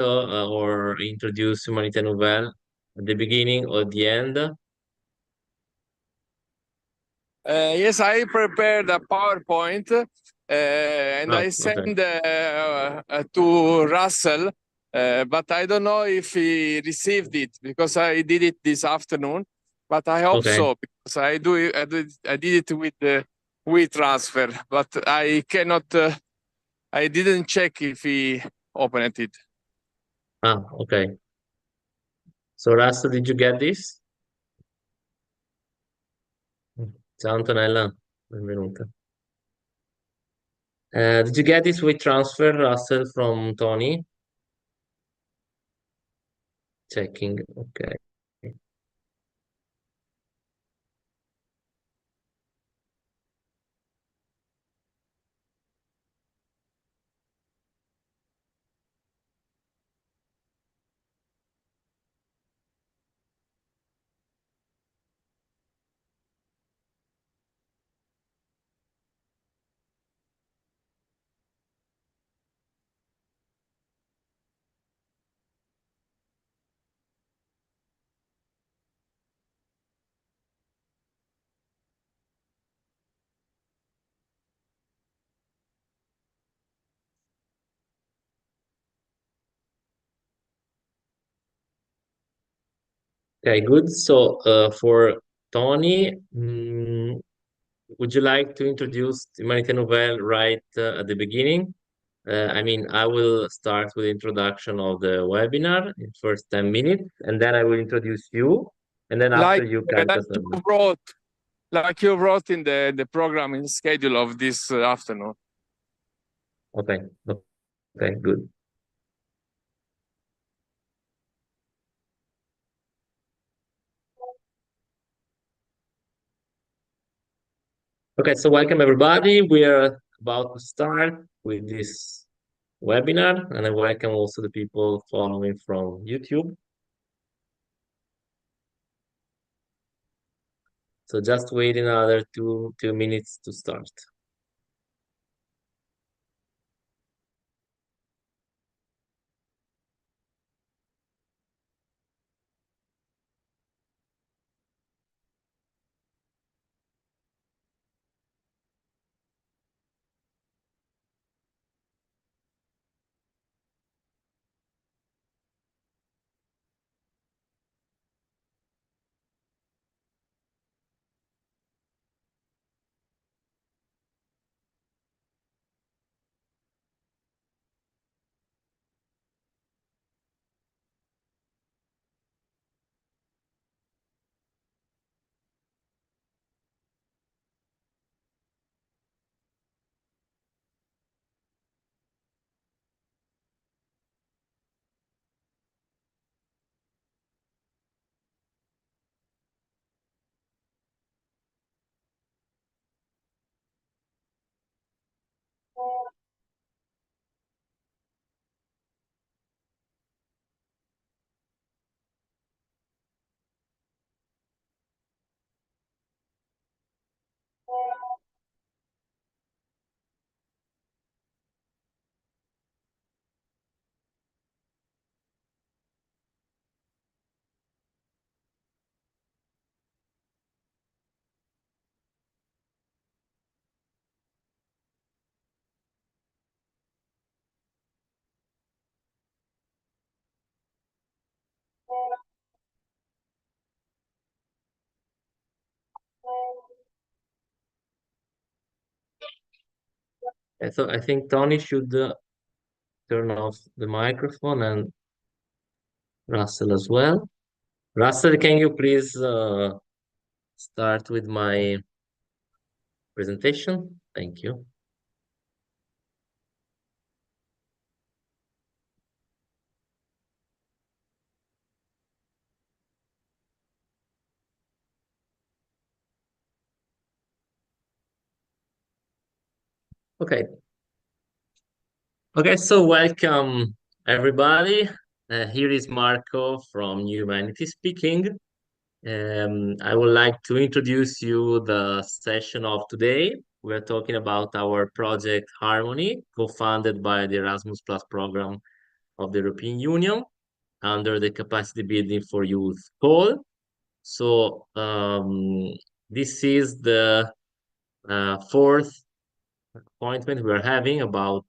or introduce Humanité Nouvelle at the beginning or the end? Yes, I prepared a PowerPoint and Oh, I okay. sent to Russell, but I don't know if he received it because I did it this afternoon. But I hope Okay. so because I did it with the WeTransfer, but I cannot. I didn't check if he opened it. Ah, okay. So, Russell, did you get this? Ciao Antonella, benvenuta. Did you get this with transfer, Russell, from Tony? Checking. Okay. Okay, good. So, for Tony, would you like to introduce Humanité Nouvelle right at the beginning? I mean, I will start with the introduction of the webinar in first 10 minutes, and then I will introduce you, and then after Like you can like just you wrote, like you wrote in the programming schedule of this afternoon. okay, okay, good. Okay, so welcome everybody. We are about to start with this webinar, and I welcome also the people following from YouTube. So just wait another two minutes to start. And so I think Tony should turn off the microphone and Russell as well. Russell, can you please start with my presentation? Thank you. Okay. Okay, so welcome everybody. Here is Marco from New Humanity speaking. I would like to introduce you the session of today. We're talking about our project HeARTmony, co-funded by the Erasmus Plus program of the European Union under the Capacity Building for Youth call. So this is the fourth appointment we are having about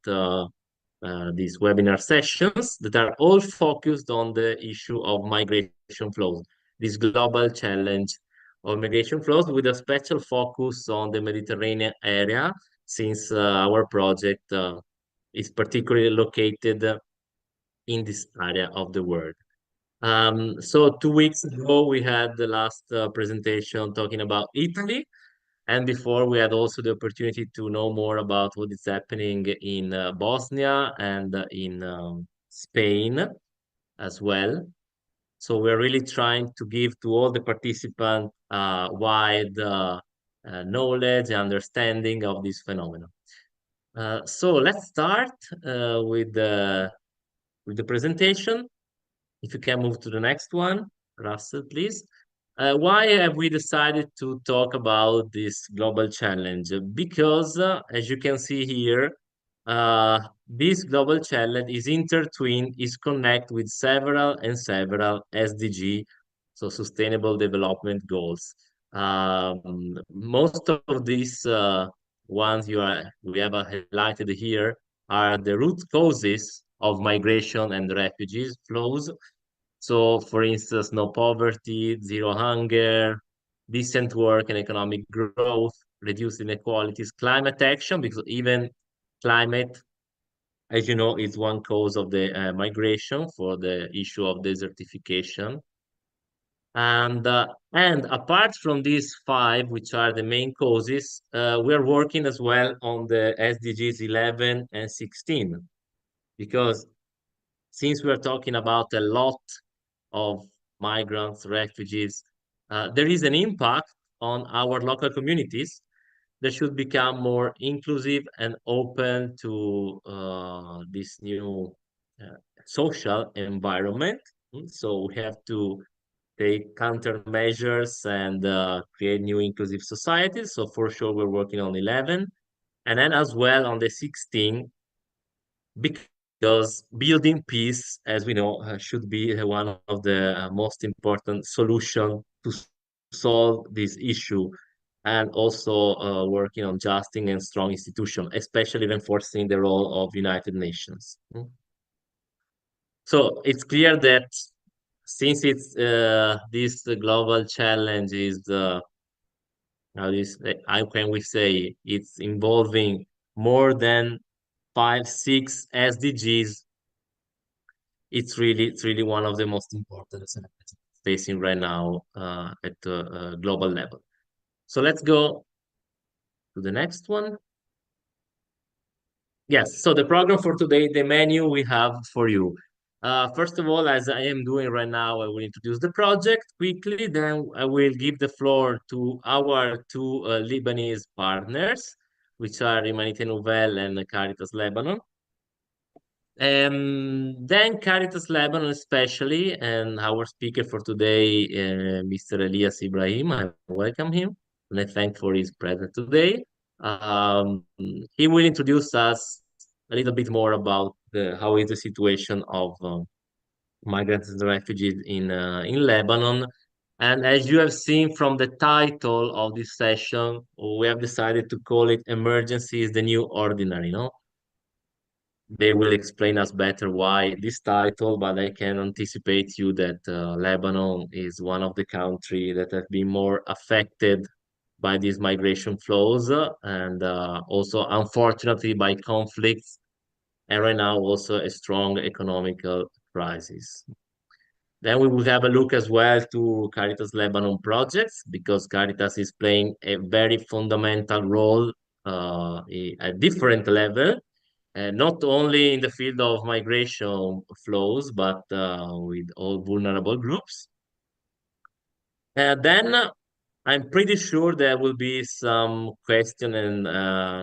these webinar sessions that are all focused on the issue of migration flows, this global challenge of migration flows with a special focus on the Mediterranean area, since our project is particularly located in this area of the world. So 2 weeks ago, we had the last presentation talking about Italy. And before, we had also the opportunity to know more about what is happening in Bosnia and in Spain as well. So we're really trying to give to all the participants wide knowledge and understanding of this phenomenon. So let's start with the presentation. If you can move to the next one, Russell, please. Why have we decided to talk about this global challenge? Because, as you can see here, this global challenge is intertwined, is connected with several SDG, so Sustainable Development Goals. Most of these ones we have highlighted here are the root causes of migration and refugees flows. So, for instance, no poverty, zero hunger, decent work and economic growth, reduced inequalities, climate action, because even climate, as you know, is one cause of the migration for the issue of desertification. And apart from these five, which are the main causes, we are working as well on the SDGs 11 and 16, because since we are talking about a lot of migrants, refugees, there is an impact on our local communities that should become more inclusive and open to this new uh, social environment. So we have to take countermeasures and create new inclusive societies. So for sure, we're working on 11. And then as well on the 16, because building peace, as we know, should be one of the most important solution to solve this issue, and also working on justing and strong institution, especially reinforcing the role of United Nations. So it's clear that since it's this global challenge is how can we say it's involving more than 5, 6 SDGs. It's really one of the most important facing right now at the global level. So let's go to the next one. Yes, so the program for today, the menu we have for you. First of all, as I am doing right now, I will introduce the project quickly. Then I will give the floor to our two Lebanese partners, which are HeARTmony Nouvelle and Caritas Lebanon. Then Caritas Lebanon especially, and our speaker for today, Mr. Elias Ibrahim, I welcome him and I thank for his presence today. He will introduce us a little bit more about how is the situation of migrants and refugees in Lebanon. And as you have seen from the title of this session, we have decided to call it "Emergency is the New Ordinary." No, they will explain us better why this title, but I can anticipate you that Lebanon is one of the countries that have been more affected by these migration flows and also, unfortunately, by conflicts, and right now also a strong economical crisis. Then we will have a look as well to Caritas Lebanon projects, because Caritas is playing a very fundamental role at different level, not only in the field of migration flows, but with all vulnerable groups. Then I'm pretty sure there will be some question and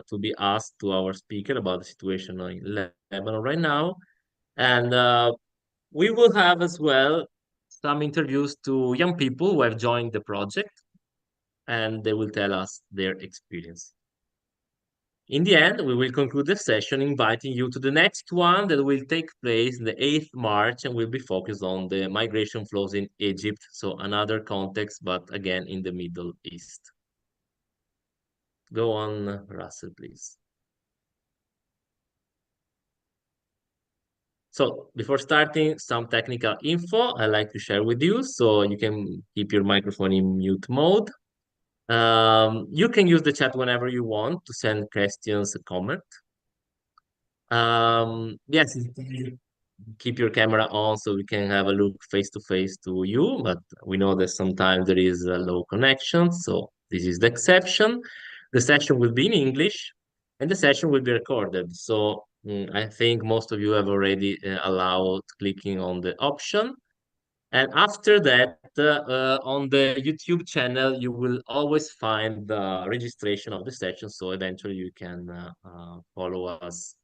to be asked to our speaker about the situation in Lebanon right now. And we will have as well some interviews to young people who have joined the project, and they will tell us their experience. in the end, we will conclude the session inviting you to the next one that will take place the 8th March and will be focused on the migration flows in Egypt. So another context, but again in the Middle East. Go on, Russell, please. So before starting, some technical info I'd like to share with you. So you can keep your microphone in mute mode. You can use the chat whenever you want to send questions, comment. Yes, keep your camera on so we can have a look face to face to you, but we know that sometimes there is a low connection, so this is the exception. The session will be in English and the session will be recorded. So I think most of you have already allowed clicking on the option. And after that, on the YouTube channel, you will always find the registration of the session. So eventually you can follow us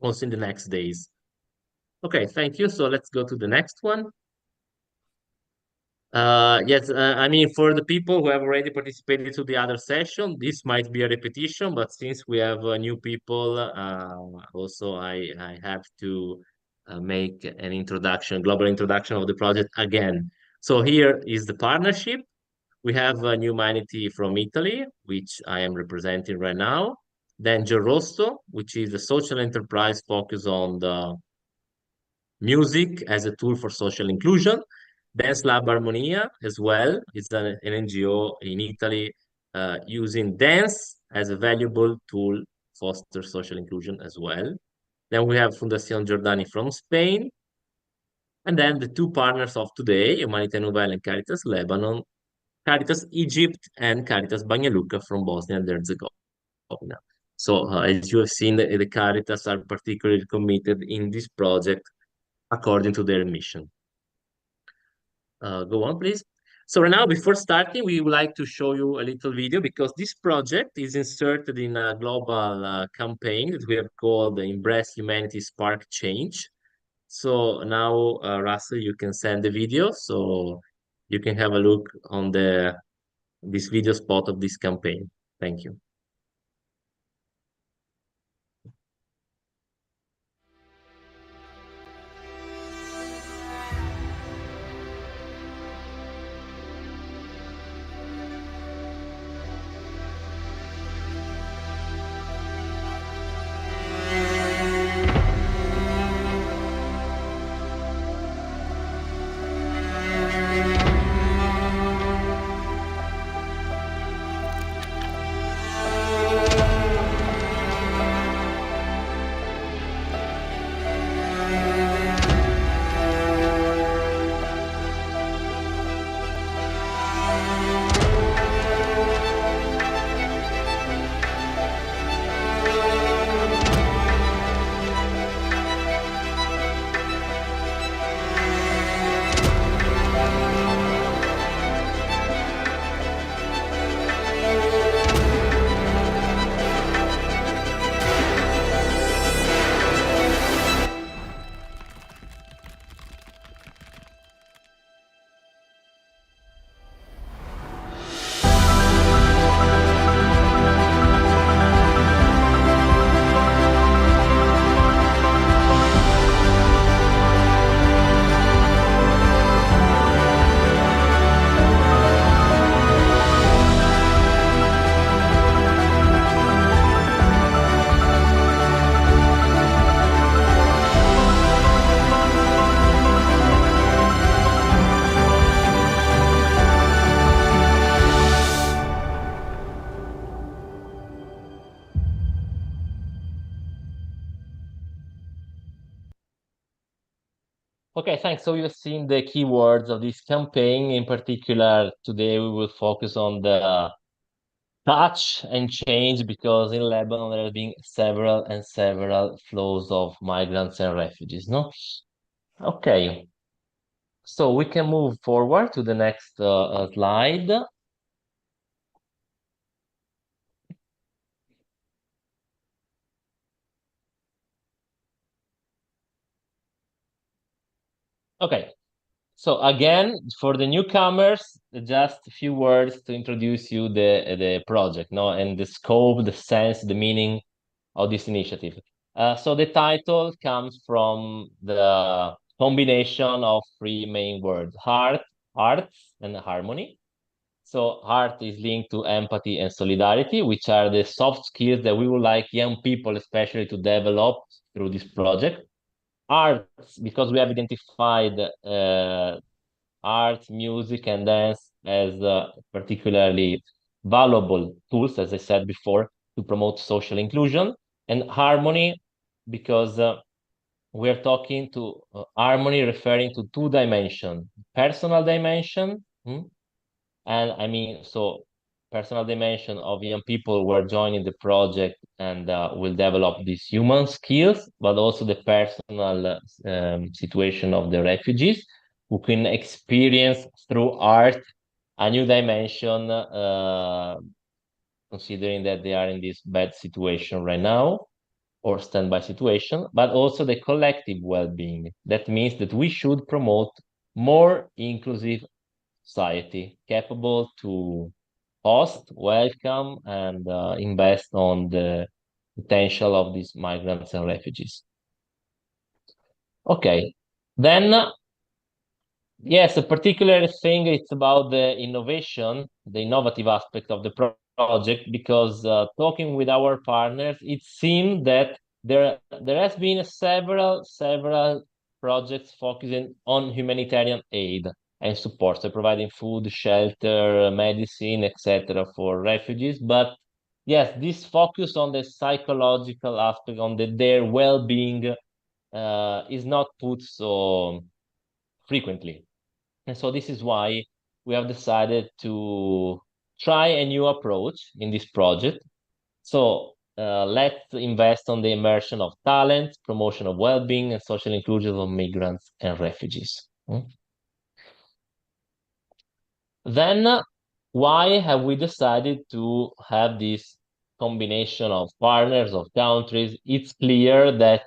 also in the next days. Okay, thank you. So let's go to the next one. Yes, I mean, for the people who have already participated to the other session, this might be a repetition, but since we have new people, also I have to make an introduction, global introduction of the project again. So here is the partnership. We have Humanity from Italy, which I am representing right now. Then Gerosto, which is a social enterprise focused on the music as a tool for social inclusion. Dance Lab Harmonia as well is an NGO in Italy using dance as a valuable tool foster social inclusion as well. Then we have Fundación Giordani from Spain. And then the two partners of today, Humanité Nouvelle and Caritas Lebanon, Caritas Egypt, and Caritas Banja Luka from Bosnia and Herzegovina. So as you have seen, the Caritas are particularly committed in this project according to their mission. Go on, please. So right now, before starting, we would like to show you a little video because this project is inserted in a global campaign that we have called the Embrace Humanity Spark Change. So now, Russell, you can send the video so you can have a look on this video spot of this campaign. Thank you. Okay, thanks. So you've seen the keywords of this campaign. In particular, today we will focus on the touch and change because in Lebanon there have been several flows of migrants and refugees, no? Okay, so we can move forward to the next slide. Okay, so again, for the newcomers, just a few words to introduce you the project, no, and the scope, the sense, the meaning of this initiative. So the title comes from the combination of three main words: heart, arts, and harmony. So heart is linked to empathy and solidarity, which are the soft skills that we would like young people, especially, to develop through this project. Arts, because we have identified art, music, and dance as particularly valuable tools, as I said before, to promote social inclusion. And harmony, because we're talking to harmony referring to two dimensions: personal dimension, and I mean, so personal dimension of young people who are joining the project and will develop these human skills, but also the personal situation of the refugees who can experience through art a new dimension, considering that they are in this bad situation right now or standby situation, but also the collective well-being. That means that we should promote more inclusive society capable to host, welcome, and invest on the potential of these migrants and refugees. Okay, then yes, a particular thing it's about the innovation, the innovative aspect of the project, because talking with our partners, it seemed that there has been several projects focusing on humanitarian aid and support, so providing food, shelter, medicine, etc. for refugees. But yes, this focus on the psychological aspect, on their well-being, is not put so frequently. And so this is why we have decided to try a new approach in this project. So let's invest on the immersion of talent, promotion of well-being, and social inclusion of migrants and refugees. Then why have we decided to have this combination of partners, of countries? It's clear that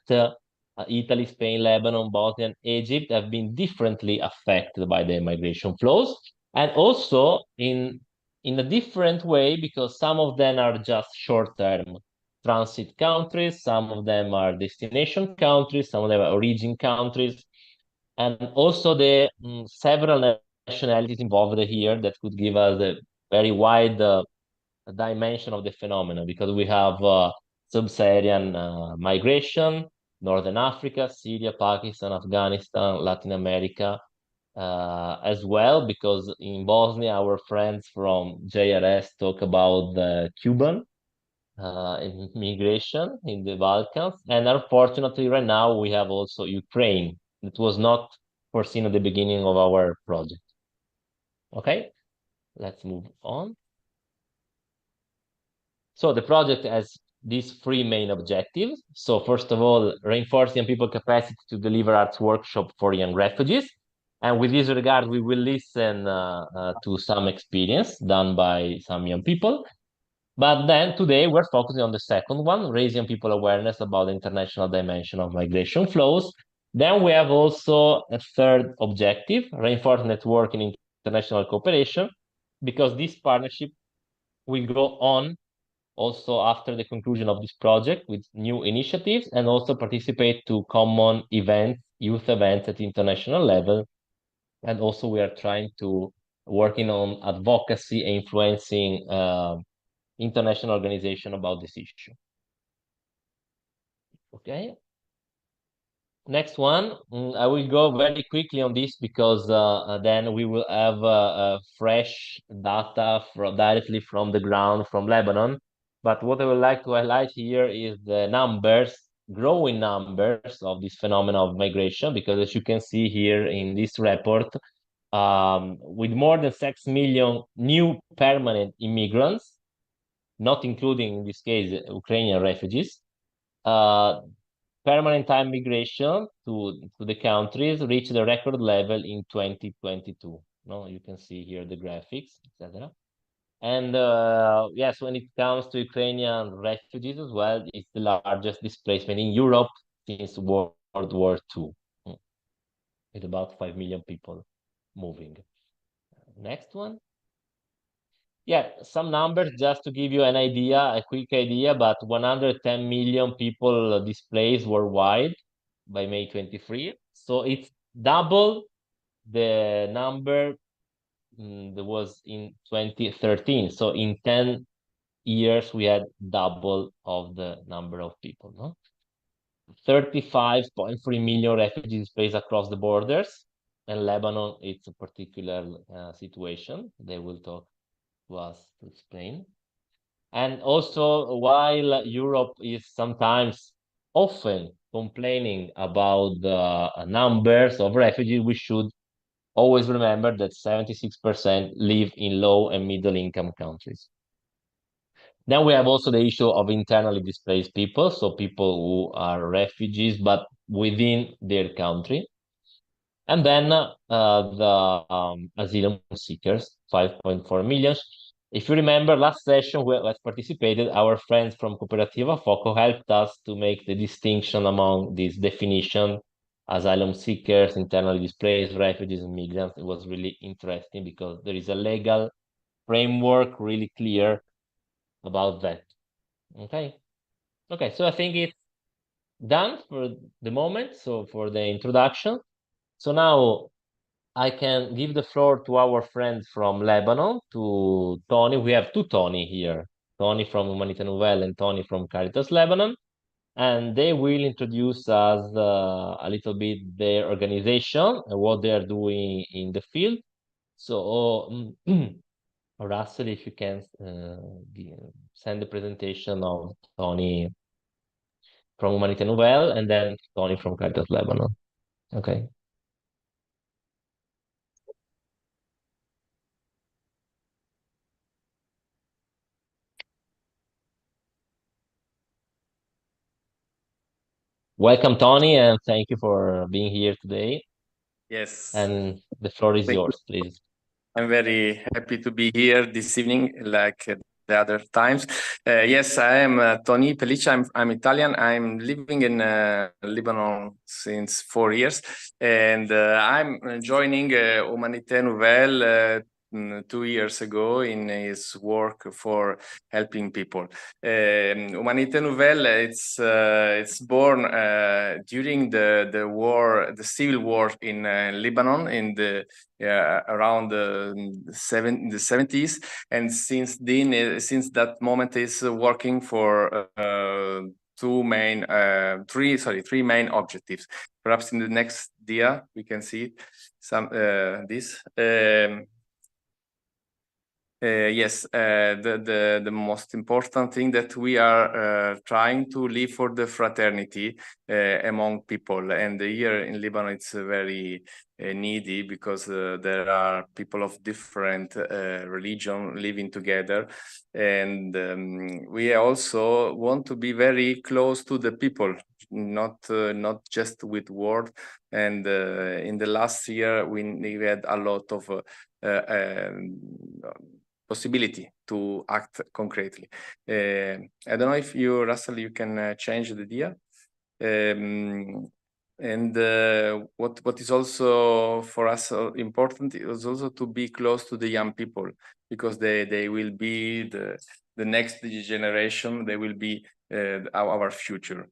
Italy, Spain, Lebanon, Bosnia, and Egypt have been differently affected by the migration flows, and also in a different way, because some of them are just short-term transit countries, some of them are destination countries, some of them are origin countries, and also the several nationalities involved here that could give us a very wide dimension of the phenomenon, because we have sub-Saharan migration, Northern Africa, Syria, Pakistan, Afghanistan, Latin America, as well, because in Bosnia, our friends from JRS talk about the Cuban migration in the Balkans. And unfortunately, right now, we have also Ukraine. It was not foreseen at the beginning of our project. Okay, let's move on. So the project has these three main objectives. So first of all, reinforcing people's capacity to deliver arts workshop for young refugees. And with this regard, we will listen to some experience done by some young people. But then today we're focusing on the second one, raising people awareness about the international dimension of migration flows. Then we have also a third objective, reinforce networking in international cooperation, because this partnership will go on also after the conclusion of this project with new initiatives, and also participate to common events, youth events at international level. And also we are trying to working on advocacy and influencing international organization about this issue. Okay. Next one, I will go very quickly on this, because then we will have fresh data directly from the ground from Lebanon. But what I would like to highlight here is the numbers, growing numbers of this phenomenon of migration, because as you can see here in this report, with more than 6 million new permanent immigrants, not including in this case Ukrainian refugees, permanent time migration to the countries reached the record level in 2022. No, you can see here the graphics, etc. And yes, when it comes to Ukrainian refugees as well, it's the largest displacement in Europe since World War II, with about 5 million people moving. Next one. Yeah, some numbers just to give you an idea, a quick idea, but 110 million people displaced worldwide by May 23. So it's double the number that was in 2013. So in 10 years, we had double of the number of people, no? 35.3 million refugees displaced across the borders. And Lebanon, it's a particular situation. They will talk to us to explain. And also, while Europe is sometimes often complaining about the numbers of refugees, we should always remember that 76% live in low and middle income countries. Then we have also the issue of internally displaced people, so people who are refugees but within their country. And then the asylum seekers, 5.4 million. If you remember last session where I participated, our friends from Cooperativa Foco helped us to make the distinction among this definition, asylum seekers, internally displaced, refugees, and migrants. It was really interesting because there is a legal framework really clear about that. Okay. Okay, so I think it's done for the moment. So for the introduction. So now I can give the floor to our friend from Lebanon, to Tony. We have two Tony here, Tony from Humanità Nouvelle and Tony from Caritas Lebanon. And they will introduce us a little bit their organization and what they are doing in the field. So Russell, if you can send the presentation of Tony from Humanità Nouvelle and then Tony from Caritas Lebanon. Okay. Welcome, Tony, and thank you for being here today. Yes. And the floor is yours, please. I'm very happy to be here this evening, like the other times. Yes, I am Tony Pelliccia. I'm Italian. I'm living in Lebanon since 4 years, and I'm joining Humanité Nouvelle 2 years ago in his work for helping people. Humanité Nouvelle, it's born during the war, the civil war in Lebanon in the around the 70s, and since then, since that moment, is working for three main objectives. Perhaps in the next dia we can see some this. Yes, the most important thing that we are trying to live for the fraternity among people, and here in Lebanon it's very needy because there are people of different religion living together, and we also want to be very close to the people, not just with word. And in the last year we had a lot of possibility to act concretely. I don't know if you, Russell, you can change the idea. And what is also for us important is also to be close to the young people, because they will be the next generation. They will be our future.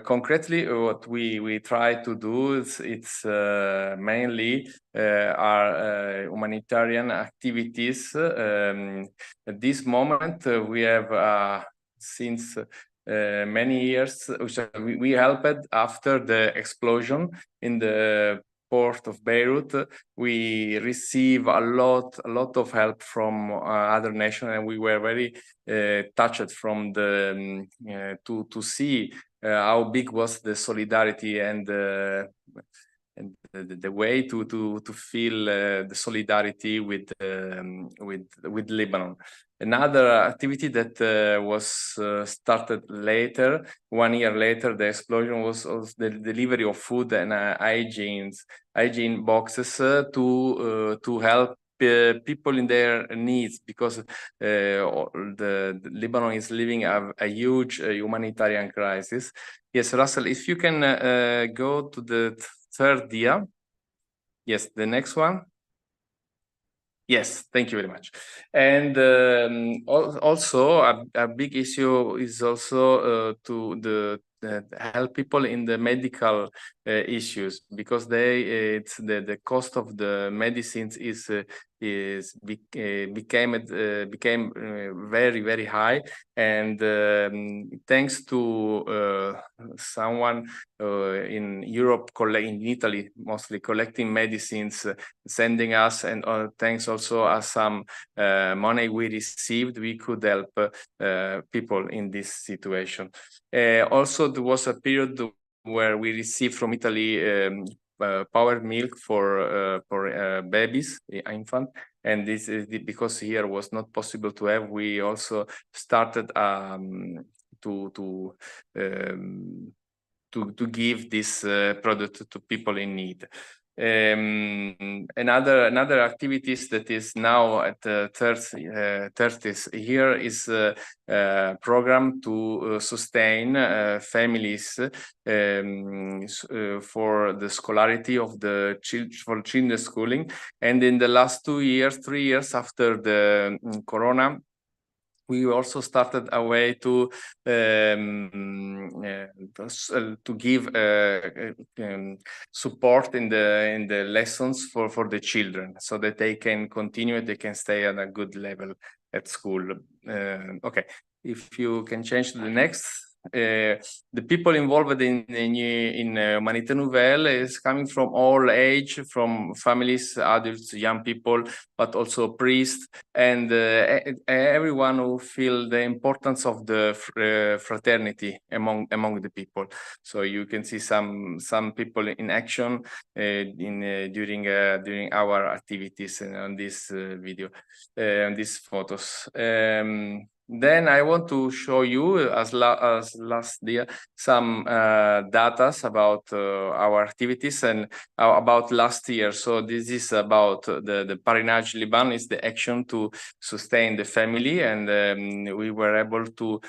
Concretely, what we try to do is it's mainly our humanitarian activities. At this moment, we have since many years, we helped after the explosion in the port of Beirut. We receive a lot of help from other nations, and we were very touched from the to see how big was the solidarity and the way to feel the solidarity with Lebanon. Another activity that was started later, 1 year later, the explosion was the delivery of food and hygiene boxes to help people in their needs, because the Lebanon is living a huge humanitarian crisis. Yes, Russell, if you can go to the third dia. Yes, the next one. Yes, thank you very much. And also a big issue is also to help people in the medical issues, because it's the cost of the medicines became very high, and thanks to someone in Europe, in Italy mostly, collecting medicines, sending us, and thanks also as some money we received, we could help people in this situation. Also, there was a period where we received from Italy powdered milk for babies, infant, and this is because here was not possible to have. We also started to give this product to people in need. Another activities that is now at the 30th year is a program to sustain families for the scholarity of the children schooling. And in the last 3 years after the corona, we also started a way to give support in the lessons for the children, so that they can continue, they can stay at a good level at school. Okay, if you can change to the next. The people involved in Humanité Nouvelle is coming from all age, from families, adults, young people, but also priests, and everyone who feel the importance of the fraternity among the people. So you can see some people in action during our activities on this video, and these photos. Then I want to show you, as last year, some data about our activities and about last year. So this is about the Parrainage Liban, is the action to sustain the family, and we were able to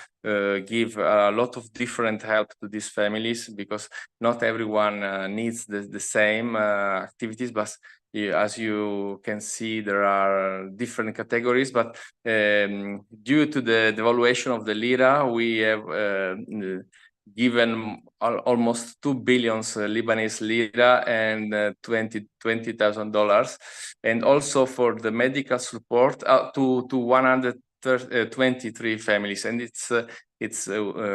give a lot of different help to these families, because not everyone needs the same activities, but as you can see, there are different categories, but due to the devaluation of the lira, we have given almost 2 billion Lebanese lira and $20,000, and also for the medical support to 123 families, and it's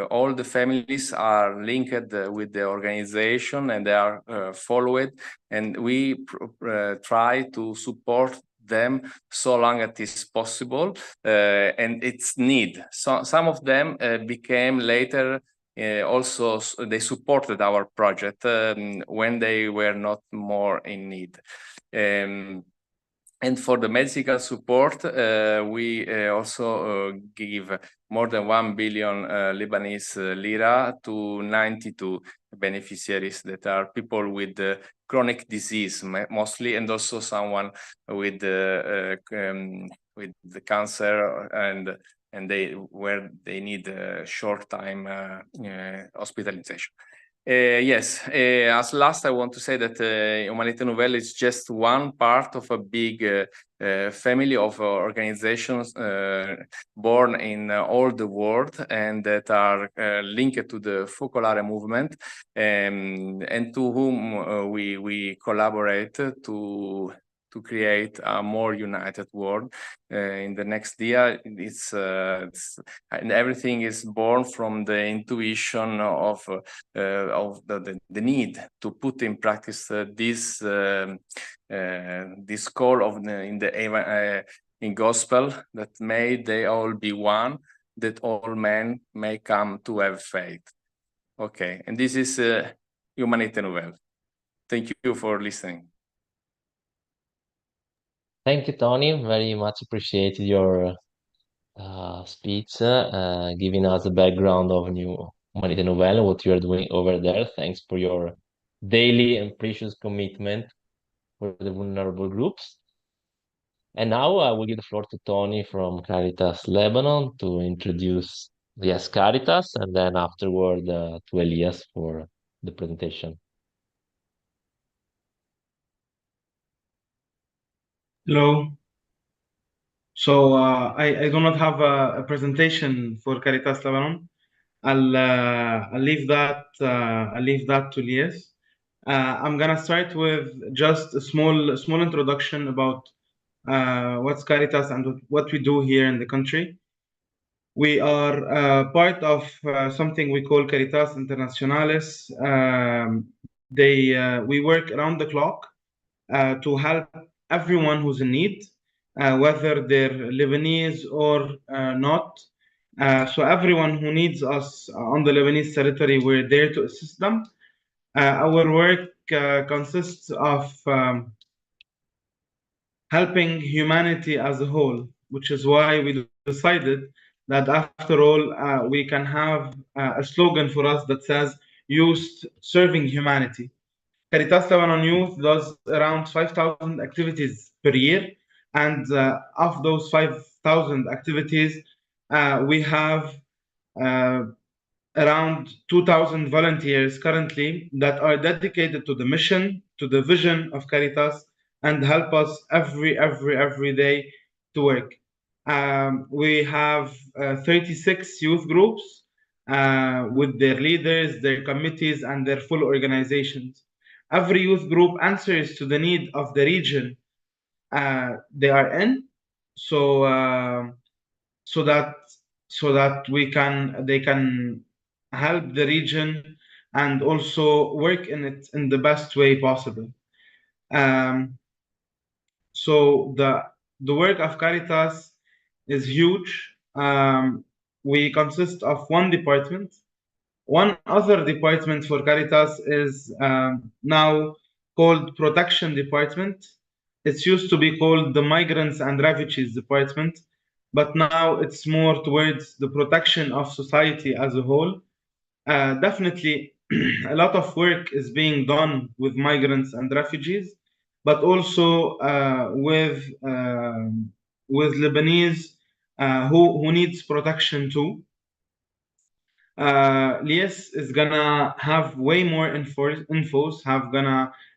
all the families are linked with the organization, and they are followed, and we try to support them so long as it is possible, and it's need. So some of them became later also, they supported our project when they were not more in need. And for the medical support, we also give more than 1 billion Lebanese lira to 92 beneficiaries that are people with chronic disease mostly, and also someone with the cancer, and they need a short time hospitalization. Yes, as last, I want to say that Humanité Nouvelle is just one part of a big family of organizations born in all the world, and that are linked to the Focolare movement, and to whom we collaborate to create a more united world in the next year. And everything is born from the intuition of the need to put in practice this call of in gospel, that may they all be one, that all men may come to have faith. Okay, and this is Humanité Nouvelle. Thank you for listening. Thank you, Tony. Very much appreciated your speech, giving us a background of New Humanité Nouvelle, what you are doing over there. Thanks for your daily and precious commitment for the vulnerable groups. And now I will give the floor to Tony from Caritas Lebanon to introduce Caritas, and then afterward to Elias for the presentation. Hello, I do not have a presentation for Caritas Lebanon. I'll leave that to Lies. I'm gonna start with just a small introduction about what's Caritas and what we do here in the country. We are part of something we call Caritas Internationalis. We work around the clock to help everyone who's in need, whether they're Lebanese or not. So everyone who needs us on the Lebanese territory, we're there to assist them. Our work consists of helping humanity as a whole, which is why we decided that after all, we can have a slogan for us that says youth serving humanity. Caritas Lebanon Youth does around 5,000 activities per year. And of those 5,000 activities, we have around 2,000 volunteers currently that are dedicated to the mission, to the vision of Caritas, and help us every day to work. We have 36 youth groups with their leaders, their committees, and their full organizations. Every youth group answers to the need of the region they are in, so so that they can help the region and also work in it in the best way possible. So the work of Caritas is huge. We consist of one department. One other department for Caritas is now called Protection Department. It used to be called the Migrants and Refugees Department, but now it's more towards the protection of society as a whole. Definitely, a lot of work is being done with migrants and refugees, but also with Lebanese who needs protection too. Lies is gonna have way more infos.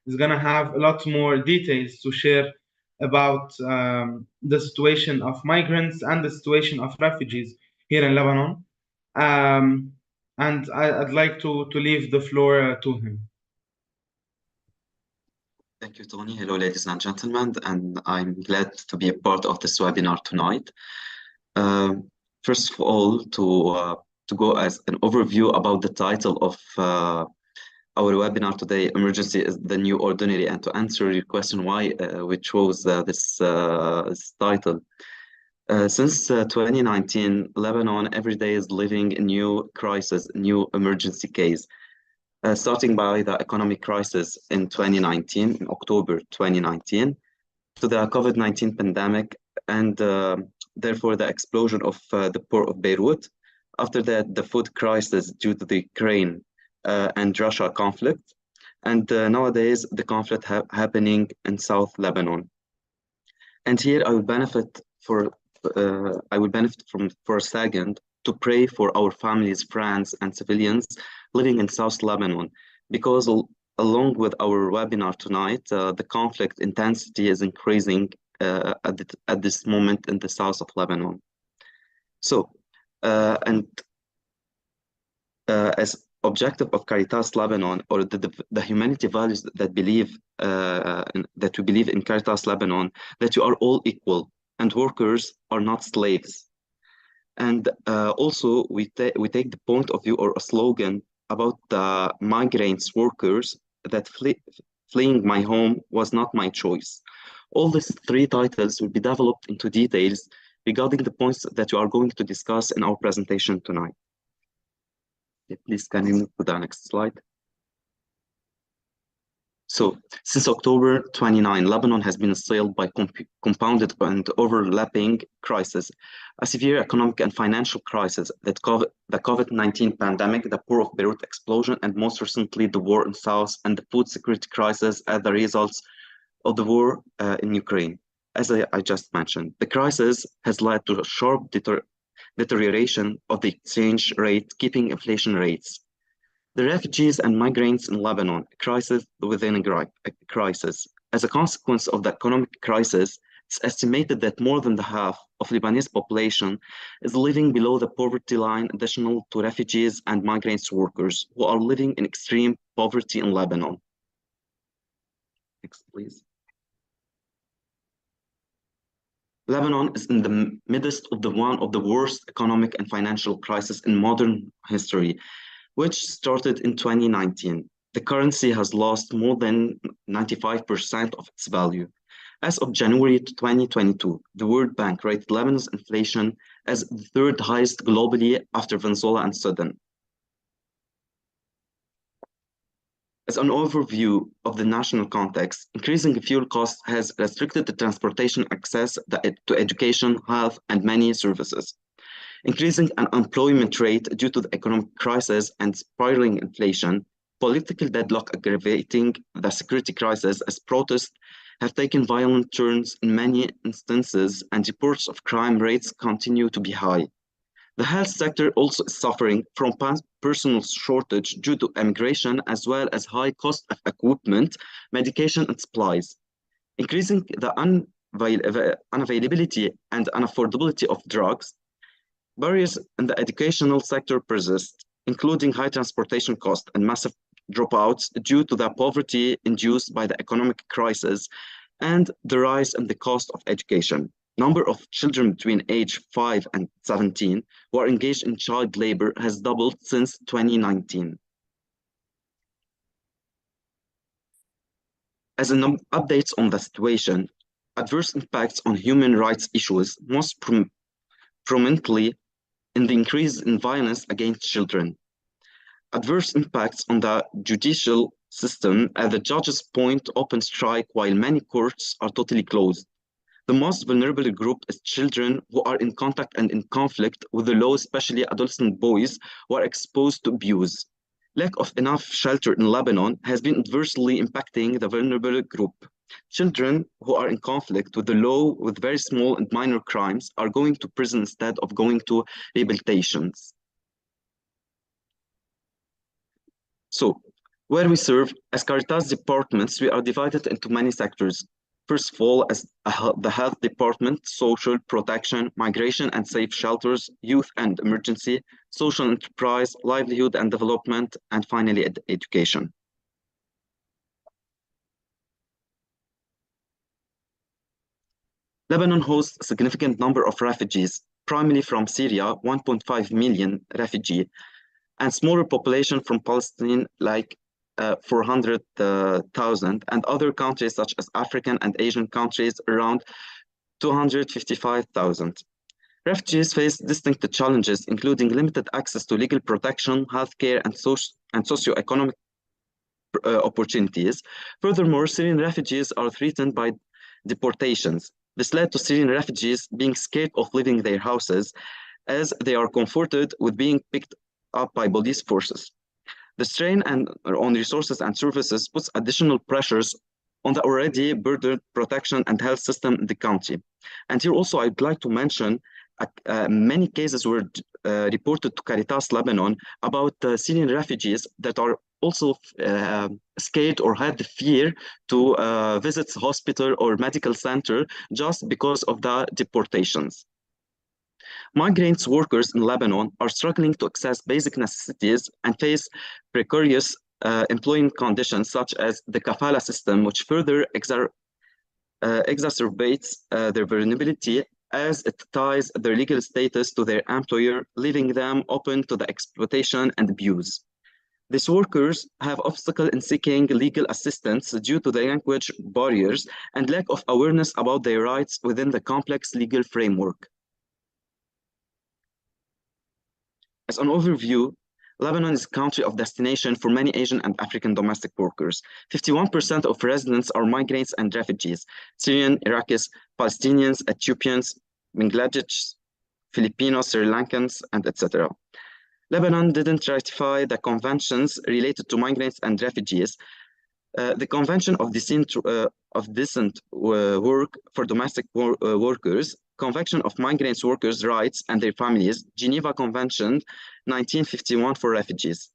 Is gonna have a lot more details to share about the situation of migrants and the situation of refugees here in Lebanon. And I'd like to leave the floor to him. Thank you, Tony. Hello, ladies and gentlemen, and I'm glad to be a part of this webinar tonight. First of all, to go as an overview about the title of our webinar today, Emergency is the New Ordinary, and to answer your question why we chose this title. Since 2019, Lebanon every day is living a new crisis, new emergency case. Starting by the economic crisis in 2019, in October 2019, to the COVID-19 pandemic, and therefore the explosion of the port of Beirut. After that, the food crisis due to the Ukraine and Russia conflict, and nowadays the conflict happening in South Lebanon. And here I will benefit for a second to pray for our families, friends, and civilians living in South Lebanon, because along with our webinar tonight, the conflict intensity is increasing at this moment in the south of Lebanon. So, as objective of Caritas Lebanon, or the humanity values that we believe in Caritas Lebanon, that you are all equal and workers are not slaves. And also we take the point of view or a slogan about the migrants workers that fleeing my home was not my choice. All these three titles will be developed into details regarding the points that you are going to discuss in our presentation tonight. Okay, please, can you move to the next slide? So, since October 29, Lebanon has been assailed by compounded and overlapping crises, a severe economic and financial crisis, the COVID-19 pandemic, the port of Beirut explosion, and most recently the war in South and the food security crisis as the results of the war in Ukraine. As I just mentioned, the crisis has led to a sharp deterioration of the exchange rate, keeping inflation rates. The refugees and migrants in Lebanon, crisis within a crisis. As a consequence of the economic crisis, it's estimated that more than the half of Lebanese population is living below the poverty line, additional to refugees and migrants workers who are living in extreme poverty in Lebanon. Next, please. Lebanon is in the midst of one of the worst economic and financial crises in modern history, which started in 2019. The currency has lost more than 95% of its value. As of January 2022, the World Bank rated Lebanon's inflation as the third highest globally after Venezuela and Sudan. As an overview of the national context, increasing fuel costs has restricted the transportation access to education, health, and many services. Increasing unemployment rate due to the economic crisis and spiraling inflation, political deadlock aggravating the security crisis as protests have taken violent turns in many instances and reports of crime rates continue to be high. The health sector also is suffering from personnel shortage due to immigration as well as high cost of equipment, medication and supplies. Increasing the unavailability and unaffordability of drugs, barriers in the educational sector persist, including high transportation costs and massive dropouts due to the poverty induced by the economic crisis and the rise in the cost of education. Number of children between age 5 and 17 who are engaged in child labor has doubled since 2019. As an updates on the situation, adverse impacts on human rights issues, most prominently in the increase in violence against children. Adverse impacts on the judicial system as the judges point open strike while many courts are totally closed. The most vulnerable group is children who are in contact and in conflict with the law, especially adolescent boys who are exposed to abuse. Lack of enough shelter in Lebanon has been adversely impacting the vulnerable group. Children who are in conflict with the law with very small and minor crimes are going to prison instead of going to rehabilitations. So, where we serve, as Caritas departments, we are divided into many sectors. First of all, as the health department, social protection, migration and safe shelters, youth and emergency, social enterprise, livelihood and development, and finally education. Lebanon hosts a significant number of refugees, primarily from Syria, 1.5 million refugees, and smaller population from Palestine like 400,000, and other countries such as African and Asian countries around 255,000. Refugees face distinct challenges, including limited access to legal protection, healthcare, and socioeconomic opportunities. Furthermore, Syrian refugees are threatened by deportations. This led to Syrian refugees being scared of leaving their houses as they are comforted with being picked up by police forces. The strain on resources and services puts additional pressures on the already burdened protection and health system in the country. And here also I'd like to mention many cases were reported to Caritas Lebanon about Syrian refugees that are also scared or had the fear to visit hospital or medical center just because of the deportations. Migrants workers in Lebanon are struggling to access basic necessities and face precarious employment conditions such as the kafala system, which further exacerbates their vulnerability as it ties their legal status to their employer, leaving them open to the exploitation and abuse. These workers have obstacles in seeking legal assistance due to the language barriers and lack of awareness about their rights within the complex legal framework. As an overview, Lebanon is a country of destination for many Asian and African domestic workers. 51% of residents are migrants and refugees: Syrian, Iraqis, Palestinians, Ethiopians, Bangladeshis, Filipinos, Sri Lankans, and etc. Lebanon didn't ratify the conventions related to migrants and refugees. The Convention of Decent Work for Domestic Workers, Convention of Migrants Workers' Rights and Their Families, Geneva Convention 1951 for refugees.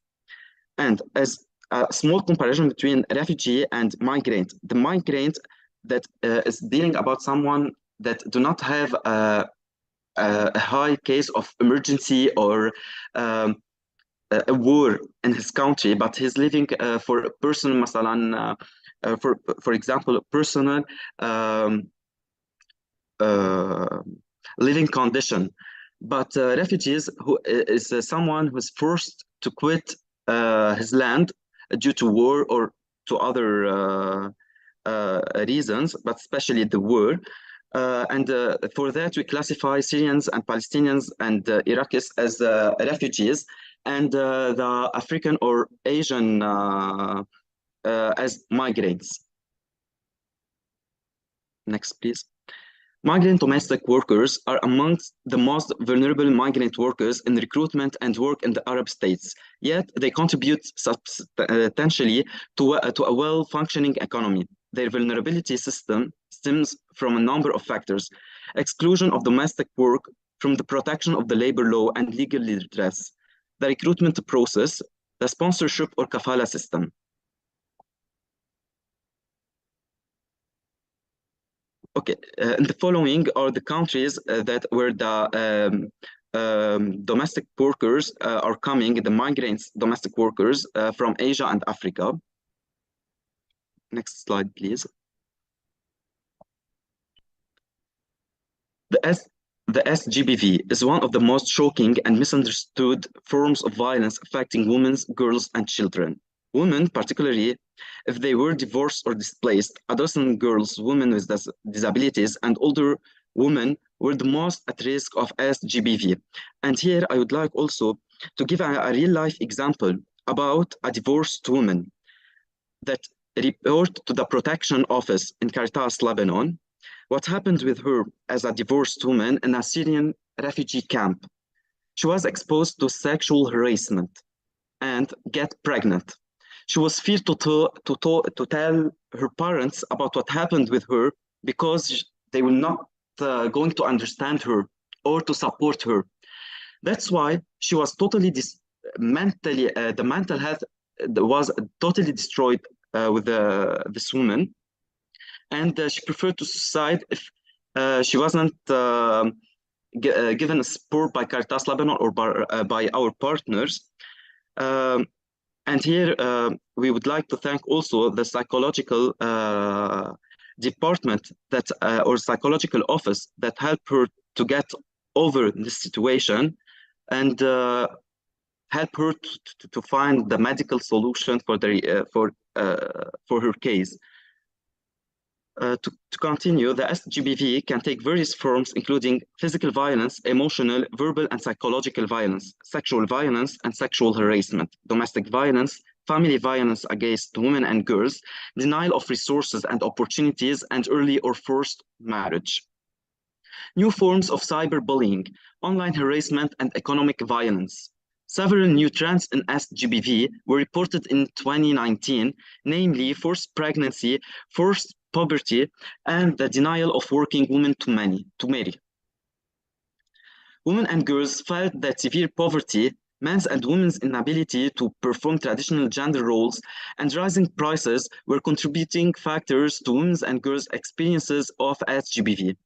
And as a small comparison between refugee and migrant, the migrant that is dealing about someone that do not have a high case of emergency or a war in his country, but he's living for a personal, مثلا, for example, personal living condition. But refugees who is someone who is forced to quit his land due to war or to other reasons, but especially the war. And for that, we classify Syrians and Palestinians and Iraqis as refugees, and the African or Asian as migrants. Next, please. Migrant domestic workers are amongst the most vulnerable migrant workers in recruitment and work in the Arab states, yet they contribute substantially to a well-functioning economy. Their vulnerability system stems from a number of factors: exclusion of domestic work from the protection of the labor law and legal redress, the recruitment process, the sponsorship or kafala system. Okay, and the following are the countries that where the domestic workers are coming, the migrants, domestic workers from Asia and Africa. Next slide, please. The SGBV is one of the most shocking and misunderstood forms of violence affecting women, girls, and children. Women, particularly if they were divorced or displaced, adolescent girls, women with disabilities, and older women were the most at risk of SGBV. And here I would like also to give a real-life example about a divorced woman that reported to the Protection Office in Caritas, Lebanon, what happened with her as a divorced woman in a Syrian refugee camp. She was exposed to sexual harassment and get pregnant. She was feared to tell her parents about what happened with her because they were not going to understand her or to support her. That's why she was totally mentally, the mental health was totally destroyed with this woman. And she preferred to suicide if she wasn't given support by Caritas Lebanon or by our partners. And here we would like to thank also the psychological department that or psychological office that helped her to get over this situation and help her to find the medical solution for her case. To continue, the SGBV can take various forms, including physical violence, emotional, verbal, and psychological violence, sexual violence, and sexual harassment, domestic violence, family violence against women and girls, denial of resources and opportunities, and early or forced marriage. New forms of cyberbullying, online harassment, and economic violence. Several new trends in SGBV were reported in 2019, namely forced pregnancy, forced poverty, and the denial of working women to marry. Women and girls felt that severe poverty, men's and women's inability to perform traditional gender roles, and rising prices were contributing factors to women's and girls' experiences of SGBV.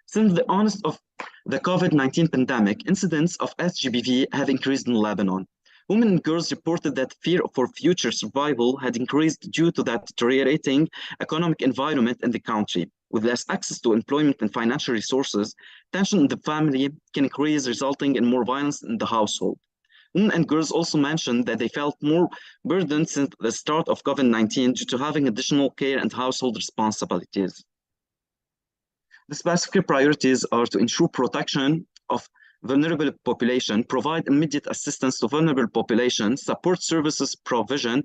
Since the onset of the COVID-19 pandemic, incidents of SGBV have increased in Lebanon. Women and girls reported that fear for future survival had increased due to the deteriorating economic environment in the country. With less access to employment and financial resources, tension in the family can increase, resulting in more violence in the household. Women and girls also mentioned that they felt more burdened since the start of COVID-19 due to having additional care and household responsibilities. The specific priorities are to ensure protection of vulnerable population, provide immediate assistance to vulnerable populations, support services provision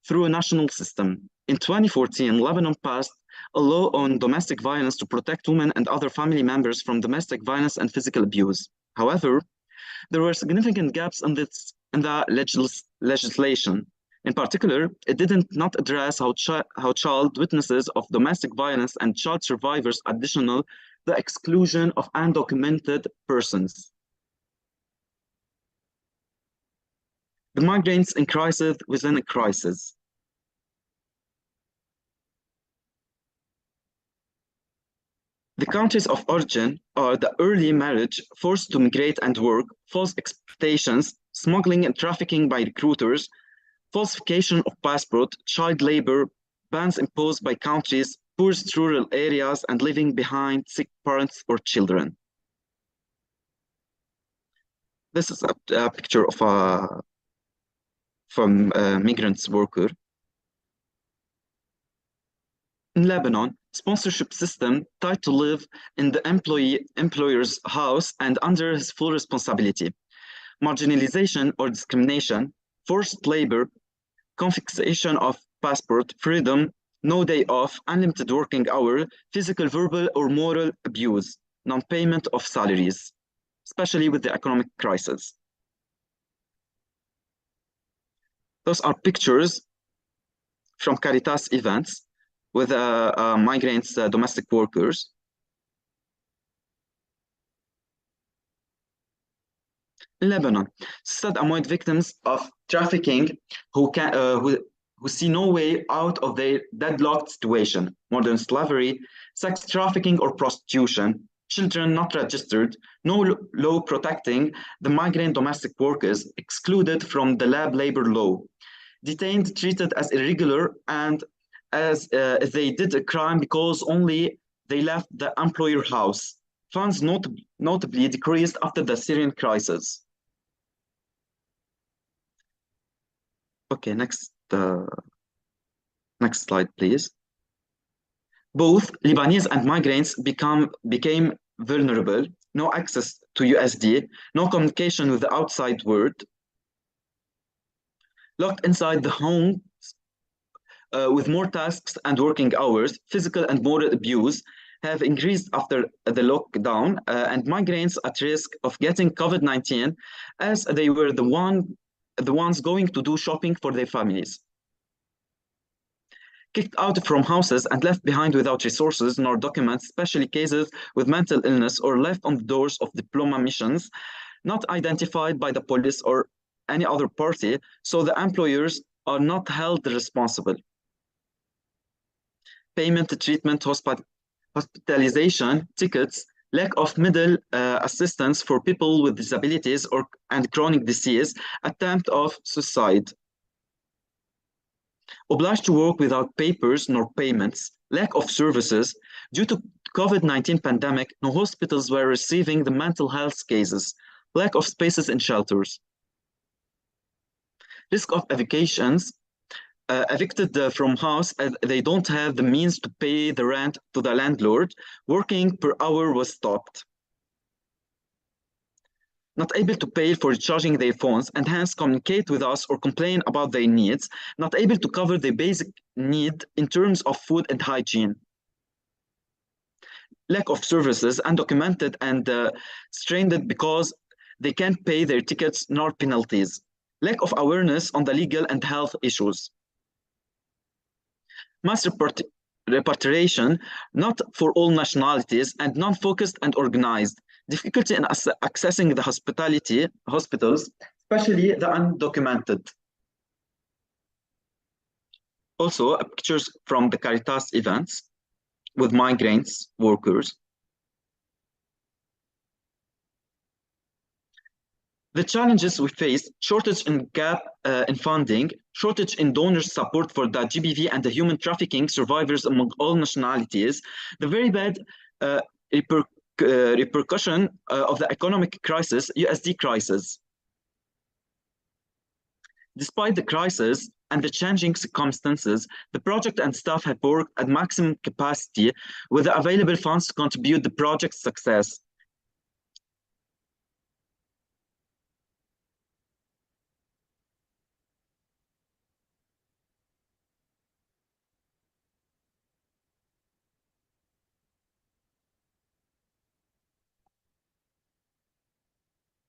through a national system. In 2014, Lebanon passed a law on domestic violence to protect women and other family members from domestic violence and physical abuse. However, there were significant gaps in the legislation. In particular, it did not address how child witnesses of domestic violence and child survivors additional the exclusion of undocumented persons. The migrants in crisis within a crisis. The countries of origin are the early marriage, forced to migrate and work, false expectations, smuggling and trafficking by recruiters, falsification of passport, child labor, bans imposed by countries, poorest rural areas, and leaving behind sick parents or children. This is a picture of from a migrants worker. In Lebanon, sponsorship system tied to live in the employer's house and under his full responsibility. Marginalization or discrimination, forced labor, confiscation of passport, freedom, no day off, unlimited working hour, physical, verbal, or moral abuse, non-payment of salaries, especially with the economic crisis. Those are pictures from Caritas events with migrants, domestic workers. In Lebanon, sad-among victims of trafficking who see no way out of their deadlocked situation, modern slavery, sex trafficking or prostitution, children not registered, no law protecting the migrant domestic workers, excluded from the lab labor law, detained, treated as irregular, and as if they did a crime because only they left the employer house. Funds notably decreased after the Syrian crisis. Okay, next slide, please. Both Lebanese and migrants became vulnerable, no access to USD, no communication with the outside world, locked inside the home with more tasks and working hours, physical and moral abuse have increased after the lockdown, and migrants at risk of getting COVID-19 as they were the ones going to do shopping for their families. Kicked out from houses and left behind without resources nor documents, especially cases with mental illness, or left on the doors of diploma missions, not identified by the police or any other party, so the employers are not held responsible. Payment, treatment, hospitalization, tickets, lack of middle assistance for people with disabilities and chronic disease, attempt of suicide. Obliged to work without papers nor payments, lack of services. Due to COVID-19 pandemic, no hospitals were receiving the mental health cases, lack of spaces in shelters. Risk of evictions, evicted from house as they don't have the means to pay the rent to the landlord. Working per hour was stopped. Not able to pay for recharging their phones and hence communicate with us or complain about their needs. Not able to cover their basic need in terms of food and hygiene. Lack of services, undocumented and stranded because they can't pay their tickets nor penalties. Lack of awareness on the legal and health issues. Mass repatriation, not for all nationalities and non-focused and organized. Difficulty in accessing the hospitals, especially the undocumented. Also, pictures from the Caritas events with migrants, workers. The challenges we faced: shortage in gap in funding, shortage in donor support for the GBV and the human trafficking survivors among all nationalities, the very bad repercussion of the economic crisis, USD crisis. Despite the crisis and the changing circumstances, the project and staff have worked at maximum capacity with the available funds to contribute to the project's success.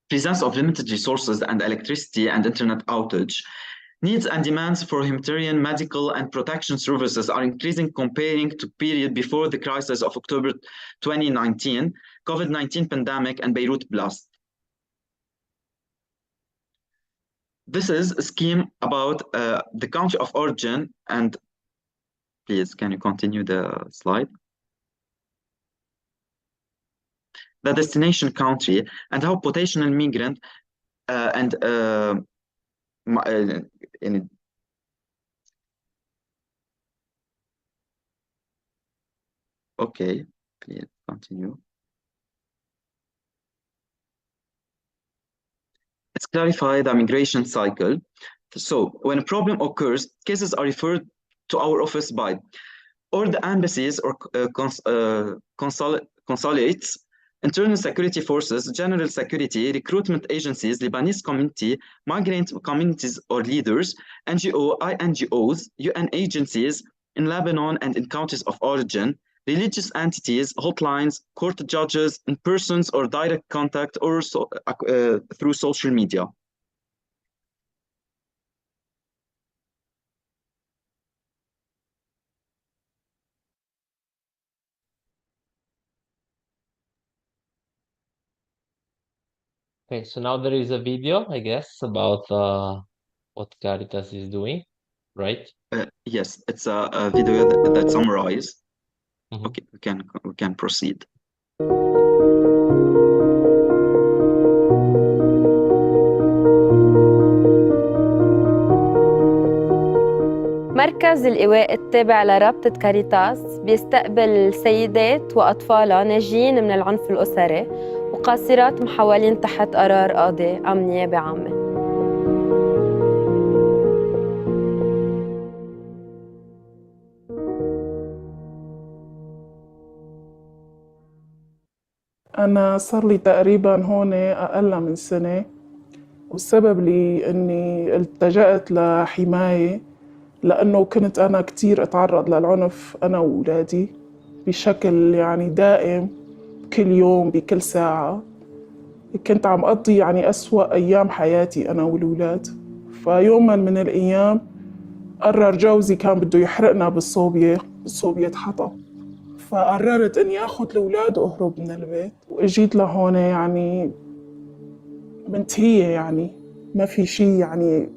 Presence of limited resources and electricity and internet outage. Needs and demands for humanitarian, medical, and protection services are increasing comparing to period before the crisis of October 2019, COVID-19 pandemic, and Beirut blast. This is a scheme about the country of origin, and please, can you continue the slide? the destination country, and how potential migrant and in okay, please continue. Let's clarify the migration cycle. So when a problem occurs, cases are referred to our office by or the embassies or consulates, internal security forces, general security, recruitment agencies, Lebanese community, migrant communities or leaders, NGOs, UN agencies in Lebanon and in countries of origin, religious entities, hotlines, court judges, in persons or direct contact or through social media. Okay, so now there is a video, I guess, about what Caritas is doing, right? Yes, it's a video that summarizes. Mhm. Okay, we can proceed. مركز الإيواء التابع لرابطة كاريتاس بيستقبل سيدات وأطفالها ناجين من العنف الأسري وقاصرات محولين تحت قرار قاضي عن نيابة عامة. أنا صار لي تقريباً هون أقل من سنة، والسبب لي إني التجأت لحماية لأنه كنت أنا كتير أتعرض للعنف أنا وولادي بشكل يعني دائم، كل يوم بكل ساعة. كنت عم أقضي يعني أسوأ أيام حياتي أنا والولاد. فيوماً من الأيام قرر جوزي كان بده يحرقنا بالصوبية حطب، فقررت إني أخذ الأولاد وأهرب من البيت، وإجيت لهون يعني منتهية، يعني ما في شي يعني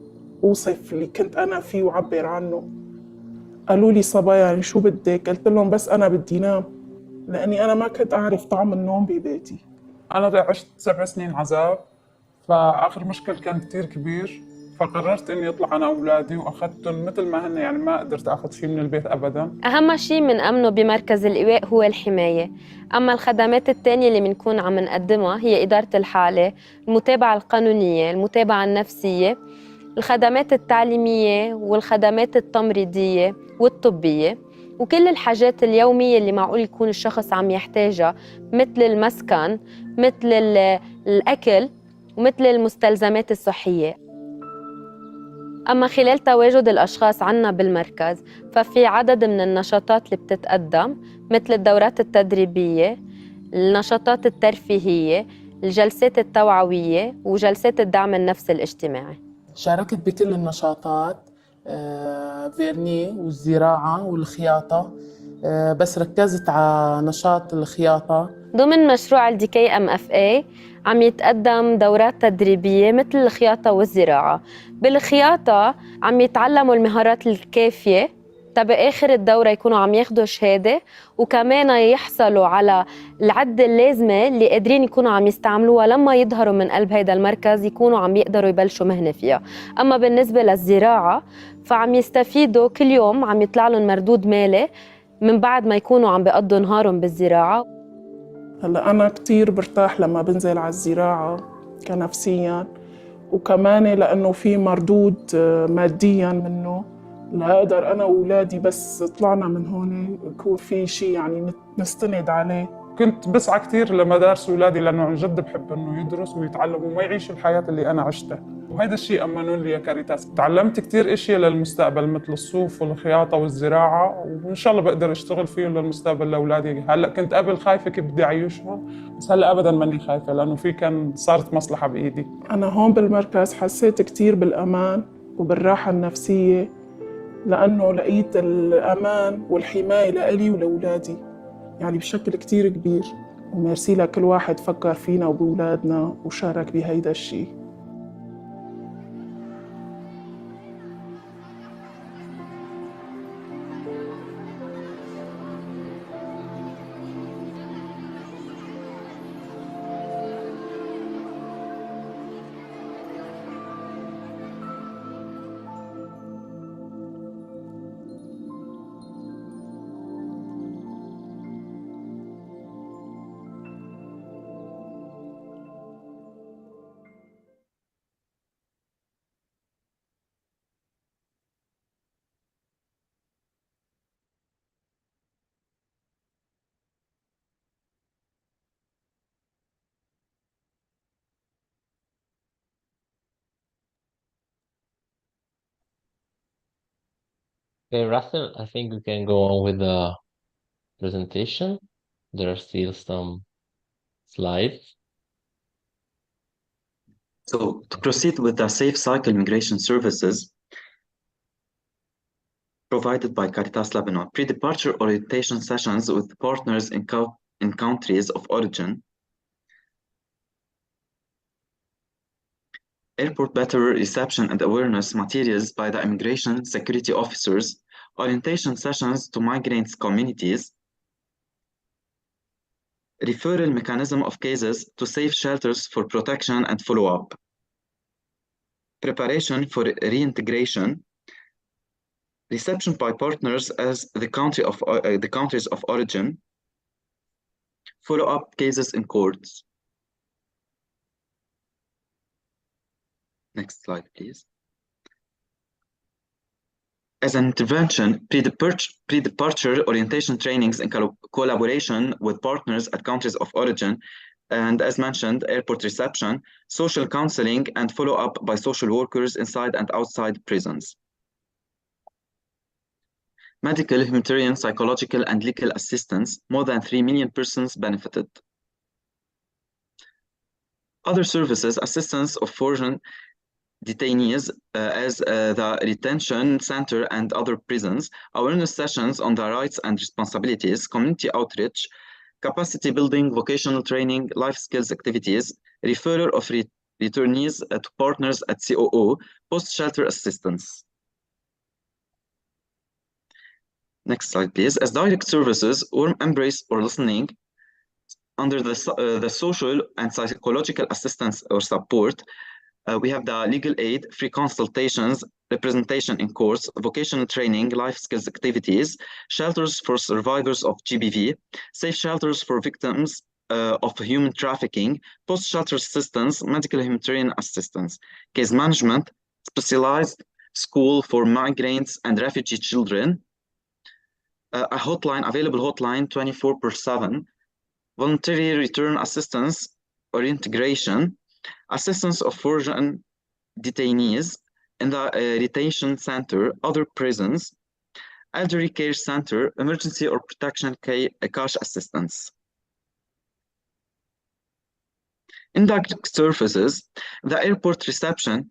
أوصف اللي كنت أنا فيه وعبر عنه. قالوا لي صبايا يعني شو بدك؟ قلت لهم بس أنا بدي نام، لأني أنا ما كنت أعرف طعم النوم ببيتي. أنا عشت 7 سنين عذاب، فآخر مشكل كان كتير كبير، فقررت إني أطلع أنا وأولادي وأخذتهم مثل ما هن، يعني ما قدرت أخذ شيء من البيت أبداً. أهم شيء منأمنه بمركز الإيواء هو الحماية، أما الخدمات التانية اللي بنكون عم نقدمها هي إدارة الحالة، المتابعة القانونية، المتابعة النفسية، الخدمات التعليمية والخدمات التمريضية والطبية، وكل الحاجات اليومية اللي معقول يكون الشخص عم يحتاجها، مثل المسكن، مثل الأكل، ومثل المستلزمات الصحية. أما خلال تواجد الأشخاص عنا بالمركز ففي عدد من النشاطات اللي بتتقدم، مثل الدورات التدريبية، النشاطات الترفيهية، الجلسات التوعوية، وجلسات الدعم النفسي الاجتماعي. شاركت بكل النشاطات، فيرني والزراعة والخياطة، بس ركزت على نشاط الخياطة. ضمن مشروع DKMFA عم يتقدم دورات تدريبية مثل الخياطة والزراعة. بالخياطة عم يتعلموا المهارات الكافية بآخر الدورة يكونوا عم ياخدوا شهادة، وكمان يحصلوا على العدة اللازمة اللي قادرين يكونوا عم يستعملوها لما يظهروا من قلب هيدا المركز يكونوا عم يقدروا يبلشوا مهنة فيها. أما بالنسبة للزراعة فعم يستفيدوا كل يوم، عم يطلع لهم مردود مالي من بعد ما يكونوا عم بيقضوا نهارهم بالزراعة. هلا أنا كتير برتاح لما بنزل على الزراعة كنفسياً، وكمان لأنه في مردود مادياً منه، لأقدر أنا وأولادي بس طلعنا من هون يكون في شيء يعني نستند عليه. كنت بسعى كتير لمدارس أولادي، لأنه عن جد بحب إنه يدرس ويتعلم وما يعيش الحياة اللي أنا عشتها، وهذا الشيء أمنون لي يا كاريتاس. تعلمت كتير أشياء للمستقبل مثل الصوف والخياطة والزراعة، وإن شاء الله بقدر أشتغل فيهم للمستقبل لأولادي. هلأ كنت قبل خايفة كيف بدي أعيشهم، بس هلأ أبداً ماني خايفة، لأنه صارت مصلحة بإيدي. أنا هون بالمركز حسيت كتير بالأمان وبالراحة النفسية، لأنه لقيت الأمان والحماية لإلي ولأولادي يعني بشكل كتير كبير. وميرسي لكل واحد فكر فينا وبولادنا وشارك بهيدا الشيء. Okay, Russell, I think we can go on with the presentation. There are still some slides. So to proceed with the safe cycle migration services provided by Caritas Lebanon, pre-departure orientation sessions with partners in countries of origin, airport better reception and awareness materials by the immigration security officers, orientation sessions to migrants communities, referral mechanism of cases to safe shelters for protection and follow-up, preparation for reintegration, reception by partners as the countries of origin, follow-up cases in courts. Next slide, please. As an intervention, pre-departure orientation trainings in collaboration with partners at countries of origin, and as mentioned, airport reception, social counseling, and follow-up by social workers inside and outside prisons. Medical, humanitarian, psychological, and legal assistance, more than 3 million persons benefited. Other services, assistance of foreign detainees as the detention center and other prisons, awareness sessions on the rights and responsibilities, community outreach, capacity building, vocational training, life skills activities, referral of returnees to partners at COO, post-shelter assistance. Next slide, please. As direct services, warm embrace or listening, under the social and psychological assistance or support, we have the legal aid, free consultations, representation in courts, vocational training, life skills activities, shelters for survivors of GBV, safe shelters for victims of human trafficking, post-shelter assistance, medical humanitarian assistance, case management, specialized school for migrants and refugee children, a hotline, available hotline 24/7, voluntary return assistance or integration, assistance of foreign detainees in the detention center, other prisons, elderly care center, emergency or protection cash assistance. Indirect services, the airport reception,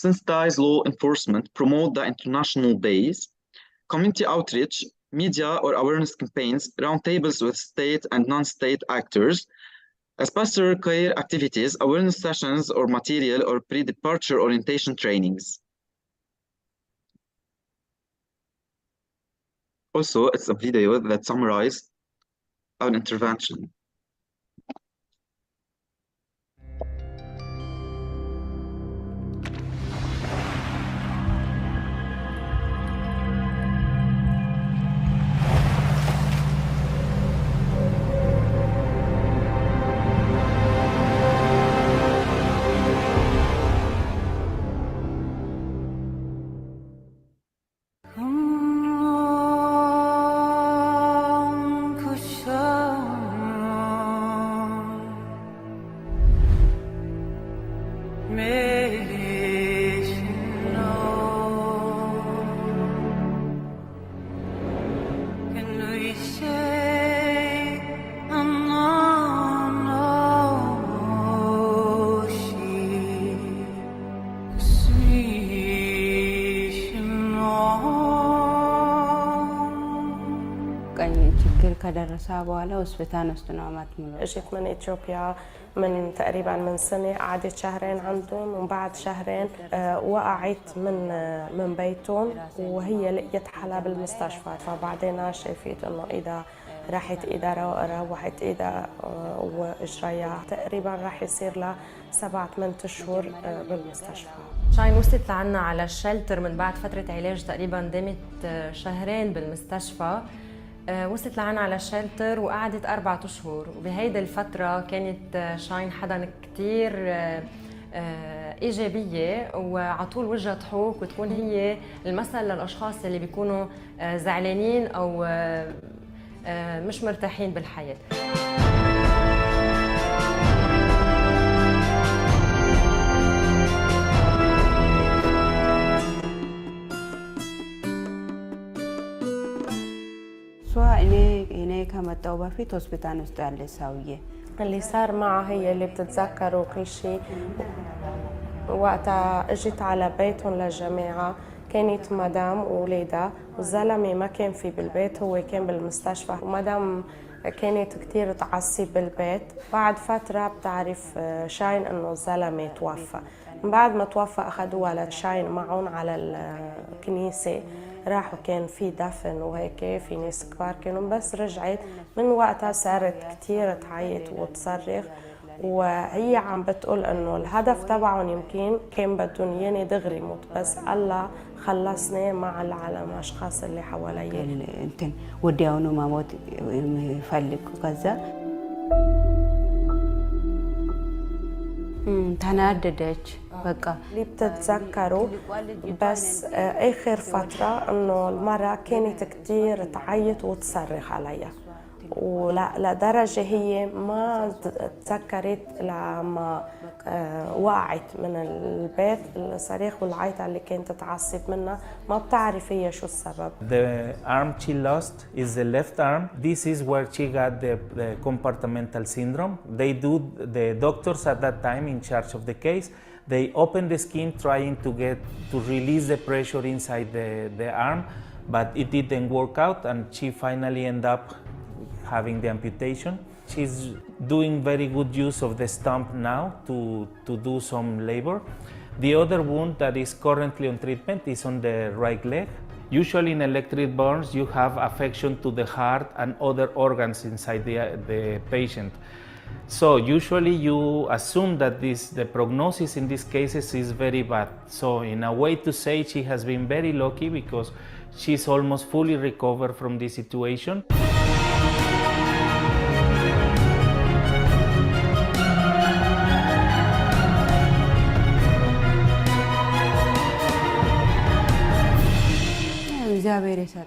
sensitize law enforcement, promote the international base, community outreach, media or awareness campaigns, roundtables with state and non-state actors, as pastoral care activities, awareness sessions or material or pre-departure orientation trainings. Also, it's a video that summarizes our intervention. ከደረሰ በኋላ ሆስፒታል ውስጥ ነው አመት ሙሉ اجيت من اثيوبيا من تقريبا من سنه قعدت شهرين عندهم وبعد شهرين وقعت من بيتهم وهي لقيت حالها بالمستشفى فبعدين شافت انه اذا راحت ايدها روحت ايدها واجريها تقريبا راح يصير لها 7-8 اشهر بالمستشفى. شاين وصلت لعنا على الشلتر من بعد فتره علاج تقريبا دامت شهرين بالمستشفى. وصلت لعنا على الشلتر وقعدت 4 أشهر وبهيدي الفترة كانت شاين حدا كتير إيجابية وعطول وجهها ضحوك وتكون هي المثل للأشخاص اللي بيكونوا زعلانين أو مش مرتاحين بالحياة. ከመጣሁ በፊት ሆስፒታል ውስጥ ያለ ሰውዬ اللي صار معها هي اللي بتتذكروا كل شيء وقتها اجت على بيتهم للجماعة كانت مدام وولادها والزلمة ما كان في بالبيت هو كان بالمستشفى ومدام كانت كتير تعصب بالبيت بعد فترة بتعرف شاين انه الزلمة توفى بعد ما توفى اخذوها لشاين معهم على الكنيسة راحوا كان في دفن وهيك في ناس كبار كانوا بس رجعت من وقتها صارت كتير تعيط وتصرخ وهي عم بتقول انه الهدف تبعهم يمكن كان بدهم ياني دغري موت بس الله خلصني مع العالم الاشخاص اللي حوالي እንትን ወዲያውኑ ማሞት የሚፈልጉ ከዛ ተናደደች በቃ اللي بتتذكروا بس اخر فتره انه المراه كانت كتير تعيط وتصرخ عليها ولا لدرجة هي ما تذكرت لما وقعت من البيت الصريخ والعيط اللي كانت تعصب منها ما بتعرف هي شو السبب. The arm she lost is the left arm. This is where she got the compartmental syndrome. The doctors at that time in charge of the case, they opened the skin trying to release the pressure inside the arm, but it didn't work out and she finally ended up having the amputation. She's doing very good use of the stump now to do some labor. The other wound that is currently on treatment is on the right leg. Usually in electric burns you have affection to the heart and other organs inside the patient. So usually you assume that the prognosis in these cases is very bad. So in a way to say she has been very lucky because she's almost fully recovered from this situation.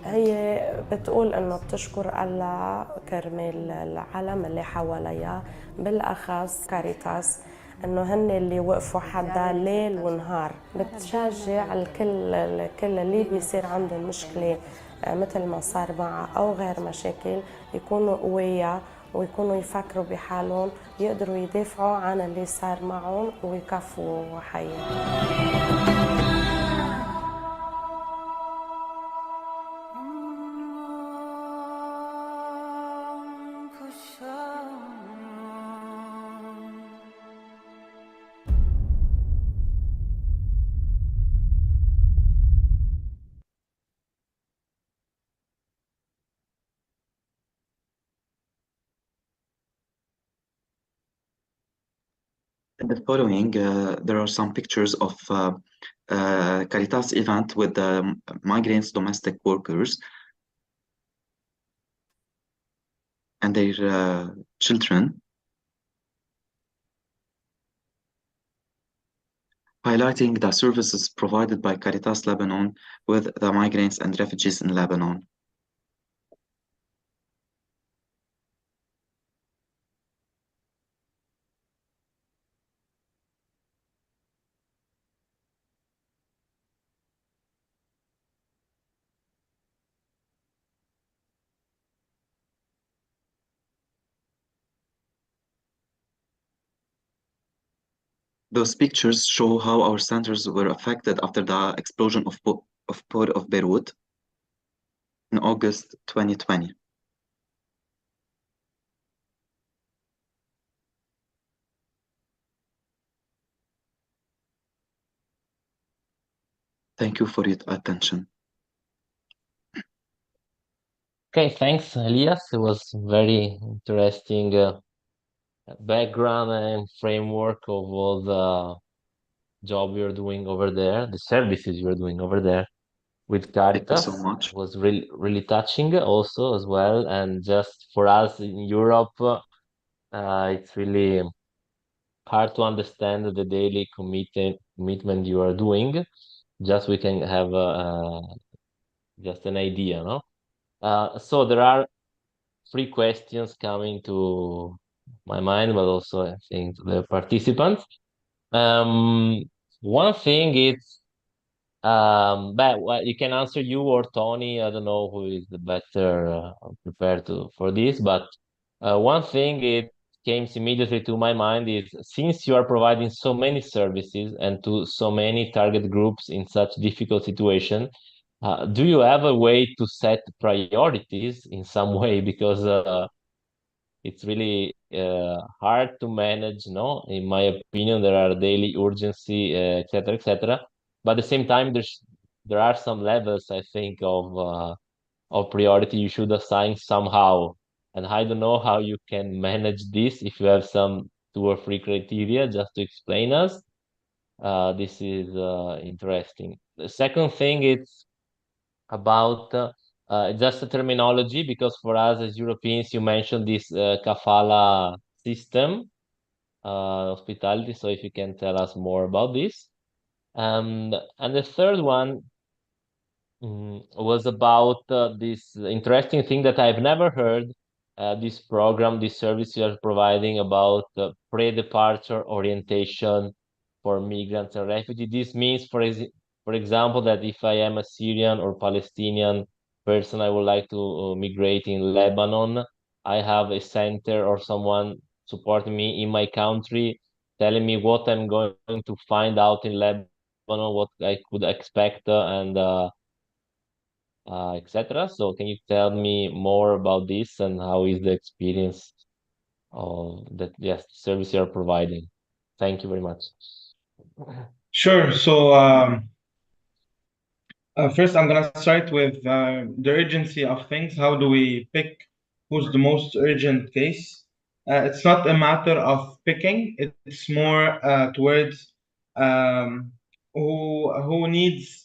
هي بتقول انه بتشكر الله كرمال العالم اللي حواليها بالاخص كاريتاس انه هن اللي وقفوا حدها ليل ونهار بتشجع الكل اللي بيصير عندهم مشكله مثل ما صار معها او غير مشاكل يكونوا قوية ويكونوا يفكروا بحالهم يقدروا يدافعوا عن اللي صار معهم ويكفوا حياتهم. In the following, there are some pictures of Caritas event with the migrants domestic workers and their children, highlighting the services provided by Caritas Lebanon with the migrants and refugees in Lebanon. Those pictures show how our centers were affected after the explosion of Port of Beirut in August 2020. Thank you for your attention. Okay, thanks, Elias. It was very interesting background and framework of all the job you're doing over there, the services you're doing over there with Caritas. Thank you so much. It was really touching also as well. And just for us in Europe, it's really hard to understand the daily commitment you are doing. Just we can have just an idea, no? So there are 3 questions coming to my mind, but also I think to the participants. One thing is But you can answer you or Tony. I don't know who is the better prepared for this. But one thing it came immediately to my mind is, since you are providing so many services and to so many target groups in such difficult situation, do you have a way to set priorities in some way? Because it's really hard to manage, no? In my opinion, there are daily urgency, etc., etc. But at the same time, there are some levels, I think, of priority you should assign somehow. And I don't know how you can manage this. If you have some 2 or 3 criteria just to explain us, this is interesting. The second thing is about just a terminology, because for us as Europeans, you mentioned this kafala system, hospitality. So if you can tell us more about this. And the third one was about this interesting thing that I've never heard, this program, this service you are providing about pre-departure orientation for migrants and refugees. This means, for example, that if I am a Syrian or Palestinian person, I would like to migrate in Lebanon, I have a center or someone supporting me in my country, telling me what I'm going to find out in Lebanon, what I could expect, and etc. So can you tell me more about this and how is the experience of that, yes, service you're providing? Thank you very much. Sure. So first, I'm gonna start with the urgency of things. How do we pick who's the most urgent case? It's not a matter of picking. It's more towards who needs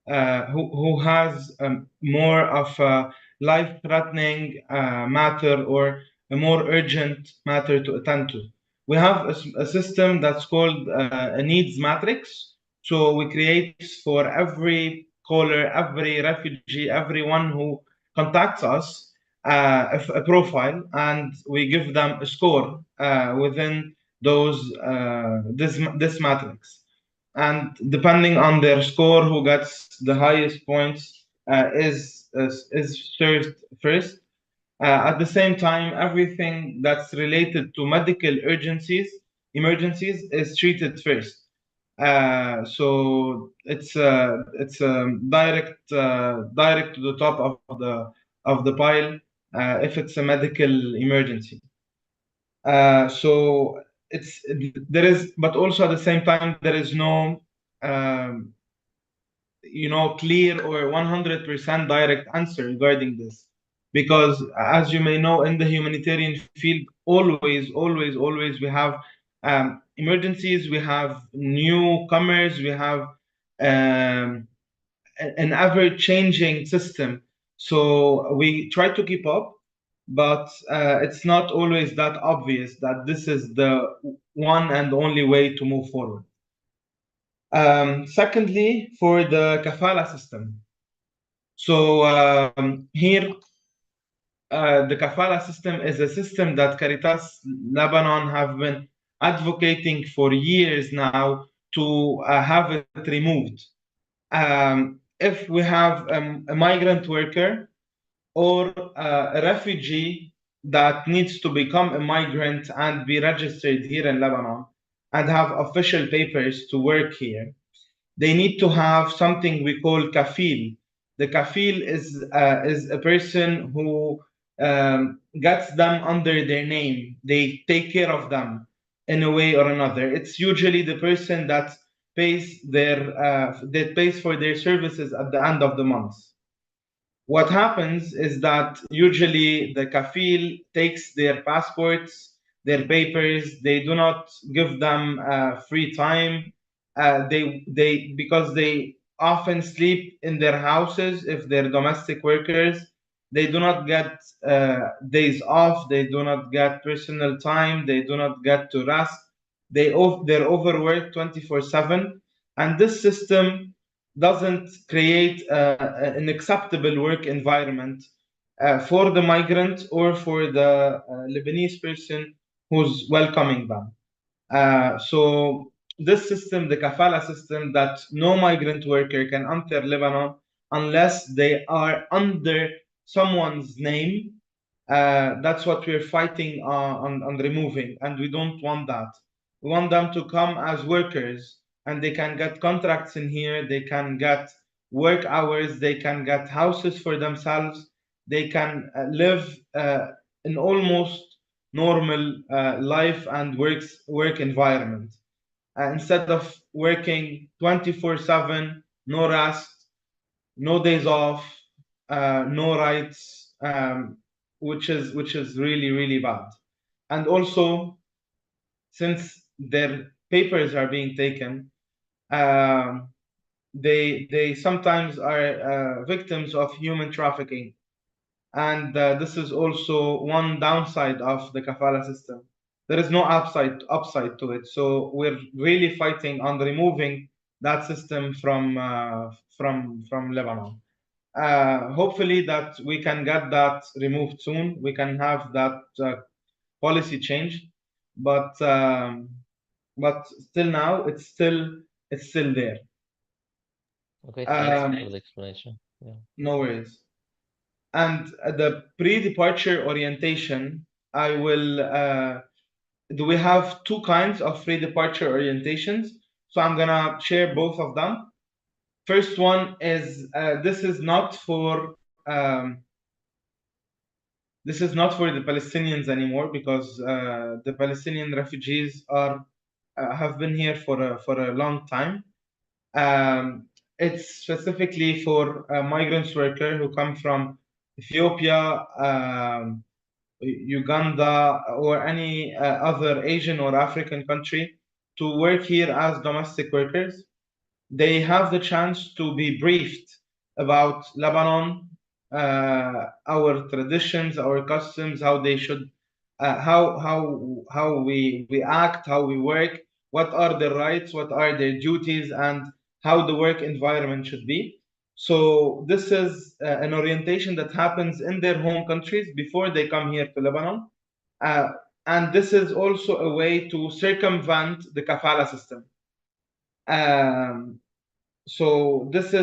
who has more of a life-threatening matter or a more urgent matter to attend to. We have a system that's called a needs matrix. So we create for every caller, every refugee, everyone who contacts us, a profile, and we give them a score within this matrix. And depending on their score, who gets the highest points is served first. At the same time, everything that's related to medical emergencies is treated first. So it's direct to the top of the pile if it's a medical emergency. So there is, but also at the same time there is no clear or 100% direct answer regarding this, because as you may know, in the humanitarian field, always we have emergencies, we have newcomers, we have an ever-changing system. So we try to keep up, but it's not always that obvious that this is the one and only way to move forward. Secondly, for the kafala system. So here, the kafala system is a system that Caritas Lebanon have been advocating for years now to have it removed. If we have a migrant worker or a refugee that needs to become a migrant and be registered here in Lebanon and have official papers to work here, they need to have something we call kafil. The kafil is a person who gets them under their name. They take care of them in a way or another. It's usually the person that pays for their services at the end of the month. What happens is that usually the kafil takes their passports, their papers. They do not give them free time. Because they often sleep in their houses if they're domestic workers. They do not get days off. They do not get personal time. They do not get to rest. They're overworked 24/7, and this system doesn't create an acceptable work environment for the migrant or for the Lebanese person who's welcoming them. So this system, the kafala system, that no migrant worker can enter Lebanon unless they are under someone's name. That's what we're fighting on removing, and we don't want that. We want them to come as workers, and they can get contracts in here, they can get work hours, they can get houses for themselves, they can live in almost normal life and work environment. Instead of working 24/7, no rest, no days off, no rights, which is really bad. And also, since their papers are being taken, they sometimes are victims of human trafficking, and this is also one downside of the kafala system. There is no upside to it, so we're really fighting on removing that system from Lebanon. Hopefully that we can get that removed soon. We can have that policy changed, but still now it's still there. Okay, thanks for the explanation. Yeah. No worries. And the pre-departure orientation, I will. Do we have two kinds of pre-departure orientations? So I'm gonna share both of them. First one is this is not for the Palestinians anymore, because the Palestinian refugees are have been here for a long time. It's specifically for migrants workers who come from Ethiopia, Uganda, or any other Asian or African country to work here as domestic workers. They have the chance to be briefed about Lebanon, our traditions, our customs, how they should, how we act, how we work, what are their rights, what are their duties, and how the work environment should be. So this is an orientation that happens in their home countries before they come here to Lebanon. And this is also a way to circumvent the kafala system. So this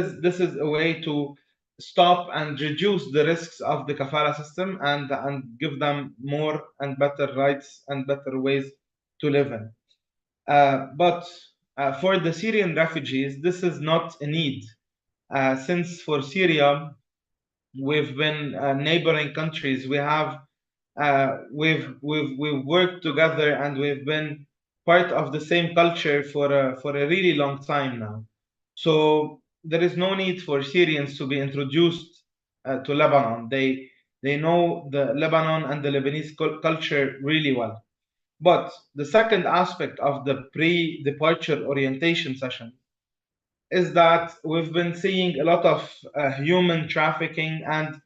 is a way to stop and reduce the risks of the kafala system and give them more and better rights and better ways to live in. But for the Syrian refugees, this is not a need. Since for Syria, we've been neighboring countries. We have we've worked together, and we've been part of the same culture for a really long time now. So there is no need for Syrians to be introduced to Lebanon. They know the Lebanon and the Lebanese culture really well. But the second aspect of the pre-departure orientation session is that we've been seeing a lot of human trafficking and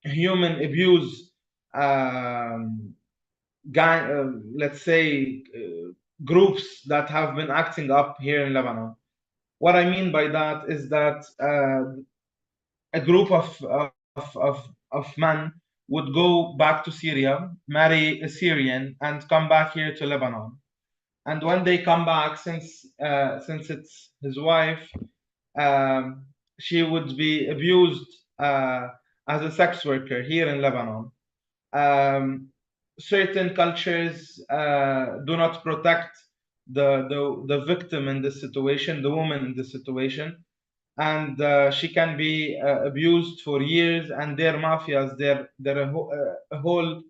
human abuse, let's say, groups that have been acting up here in Lebanon. What I mean by that is that a group of men would go back to Syria, marry a Syrian, and come back here to Lebanon. And when they come back, since it's his wife, she would be abused as a sex worker here in Lebanon. Certain cultures do not protect the victim in this situation, the woman in this situation, and she can be abused for years. And their mafias, they're a whole.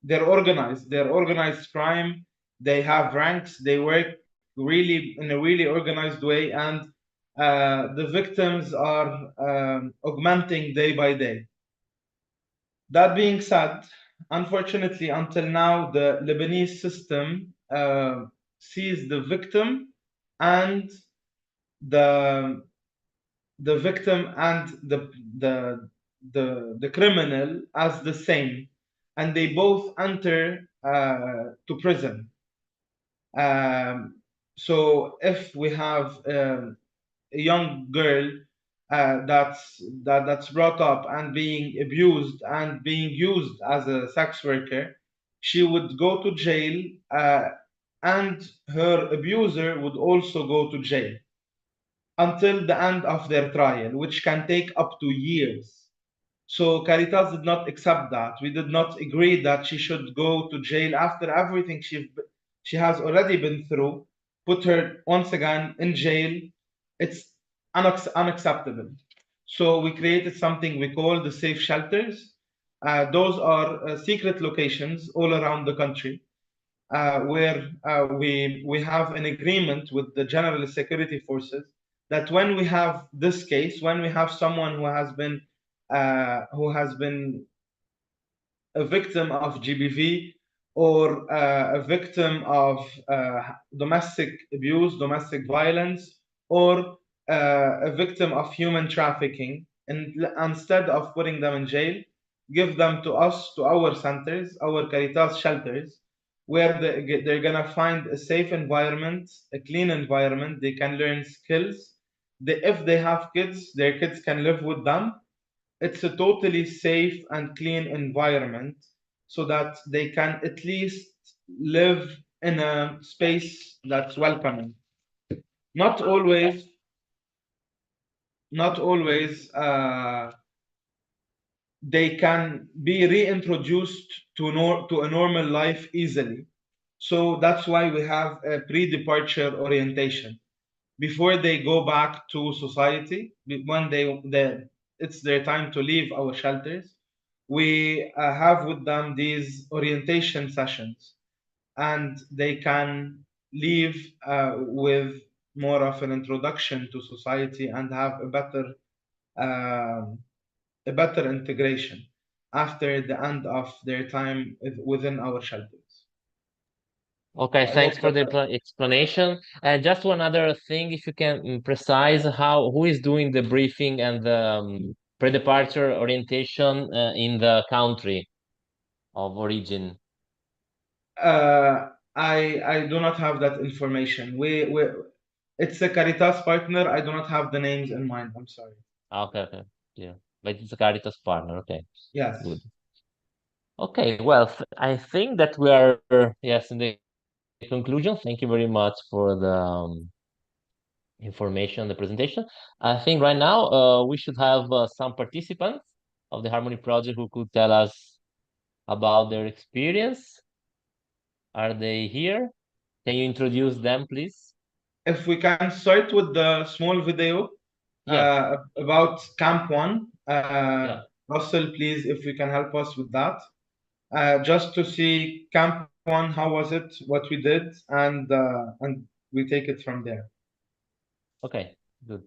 They're organized crime. They have ranks. They work really in a really organized way, and the victims are augmenting day by day. That being said, unfortunately, until now, the Lebanese system sees the victim and the victim and the criminal as the same, and they both enter to prison. So if we have a young girl that's brought up and being abused and being used as a sex worker, she would go to jail, and her abuser would also go to jail until the end of their trial, which can take up to years. So Caritas did not accept that. We did not agree that she should go to jail after everything she has already been through. Put her once again in jail. It's unacceptable. So we created something we call the safe shelters. Those are secret locations all around the country, where we have an agreement with the general security forces that when we have this case, when we have someone who has been a victim of GBV, or a victim of domestic abuse, domestic violence, or a victim of human trafficking, and instead of putting them in jail, give them to us, to our centers, our Caritas shelters, where they're gonna find a safe environment, a clean environment. They can learn skills. If they have kids, their kids can live with them. It's a totally safe and clean environment, so that they can at least live in a space that's welcoming. Not always, they can be reintroduced to a normal life easily. So that's why we have a pre-departure orientation before they go back to society. When it's their time to leave our shelters, we have with them these orientation sessions, and they can leave with more of an introduction to society and have a better integration after the end of their time within our shelters. Okay, thanks for the explanation. And just one other thing, if you can precise who is doing the briefing and the pre-departure orientation in the country of origin? I do not have that information. It's a Caritas partner. I do not have the names in mind. I'm sorry. Okay, yeah, but it's a Caritas partner. Okay. Yes. Good. Okay, well, I think that we are in the conclusion. Thank you very much for the information, the presentation. I think right now we should have some participants of the HeARTmony Project who could tell us about their experience. Are they here? Can you introduce them, please? If we can start with the small video about Camp 1. Russell, please, if you can help us with that. Just to see Camp 1, how was it, what we did, and we take it from there. Okay, good.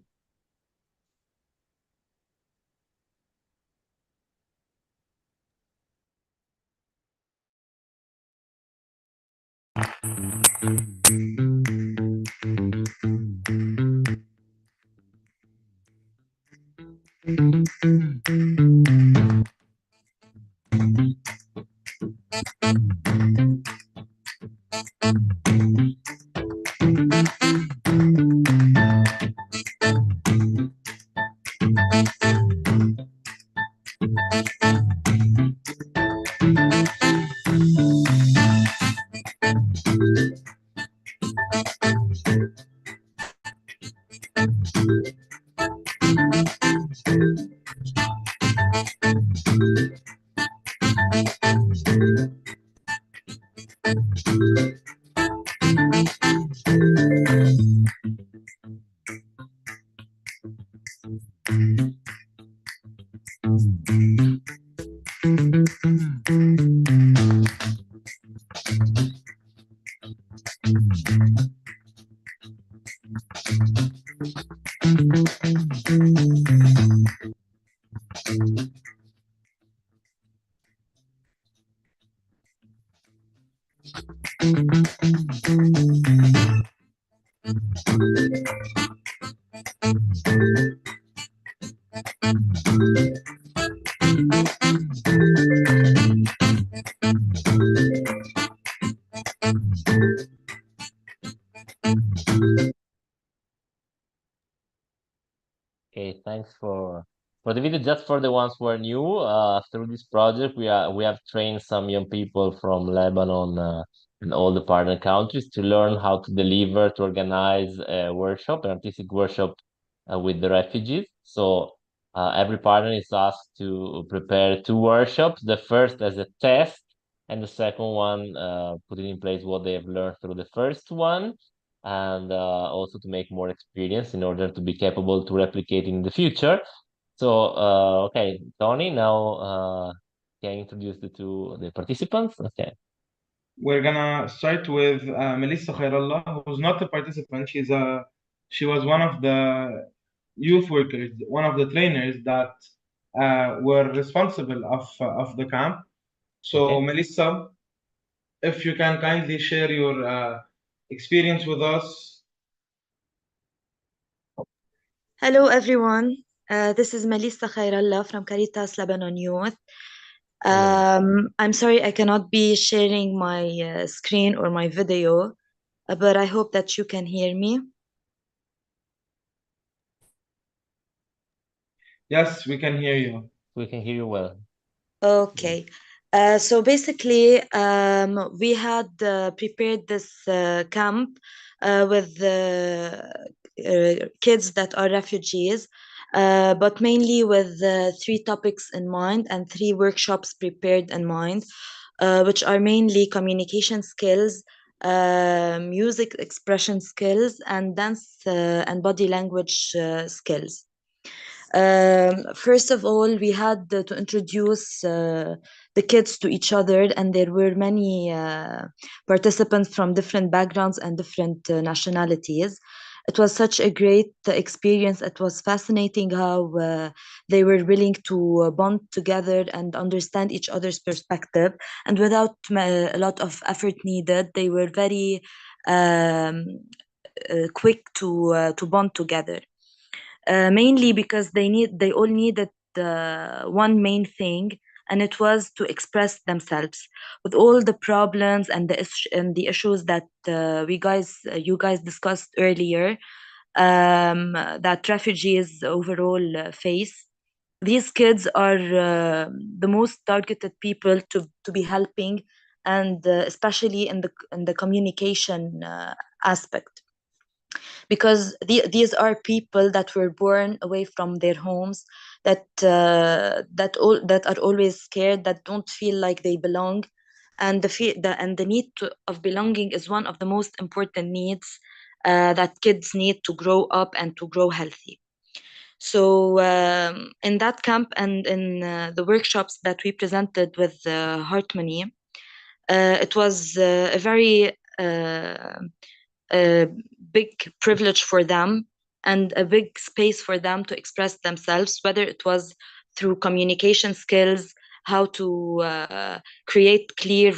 Okay, thanks for For the video, just for the ones who are new, through this project, we have trained some young people from Lebanon and all the partner countries to learn how to deliver, to organize a workshop, an artistic workshop with the refugees. So every partner is asked to prepare 2 workshops. The first as a test, and the second one putting in place what they have learned through the first one, and also to make more experience in order to be capable to replicate in the future. So, okay, Tony, now can you introduce the participants? Okay. We're gonna start with Melissa Khairallah, who's not a participant. She was one of the youth workers, one of the trainers that were responsible of the camp. So, Okay. Melissa, if you can kindly share your experience with us. Hello, everyone. This is Melissa Khairallah from Caritas Lebanon Youth. I'm sorry I cannot be sharing my screen or my video, but I hope that you can hear me. Yes, we can hear you. We can hear you well. Okay. So basically, we had prepared this camp with kids that are refugees, but mainly with 3 topics in mind and 3 workshops prepared in mind, which are mainly communication skills, music expression skills, and dance and body language skills. First of all, we had to introduce the kids to each other, and there were many participants from different backgrounds and different nationalities. It was such a great experience. It was fascinating how they were willing to bond together and understand each other's perspective. And without a lot of effort needed, they were very quick to bond together. Mainly because they all needed one main thing, and it was to express themselves with all the problems and the issues that you guys discussed earlier, that refugees overall face. These kids are the most targeted people to be helping, and especially in the communication aspect, because these are people that were born away from their homes, that are always scared, that don't feel like they belong, and the need of belonging is one of the most important needs that kids need to grow up and to grow healthy. So in that camp and in the workshops that we presented with HeARTmony, it was a very a big privilege for them and a big space for them to express themselves, whether it was through communication skills, how to create clear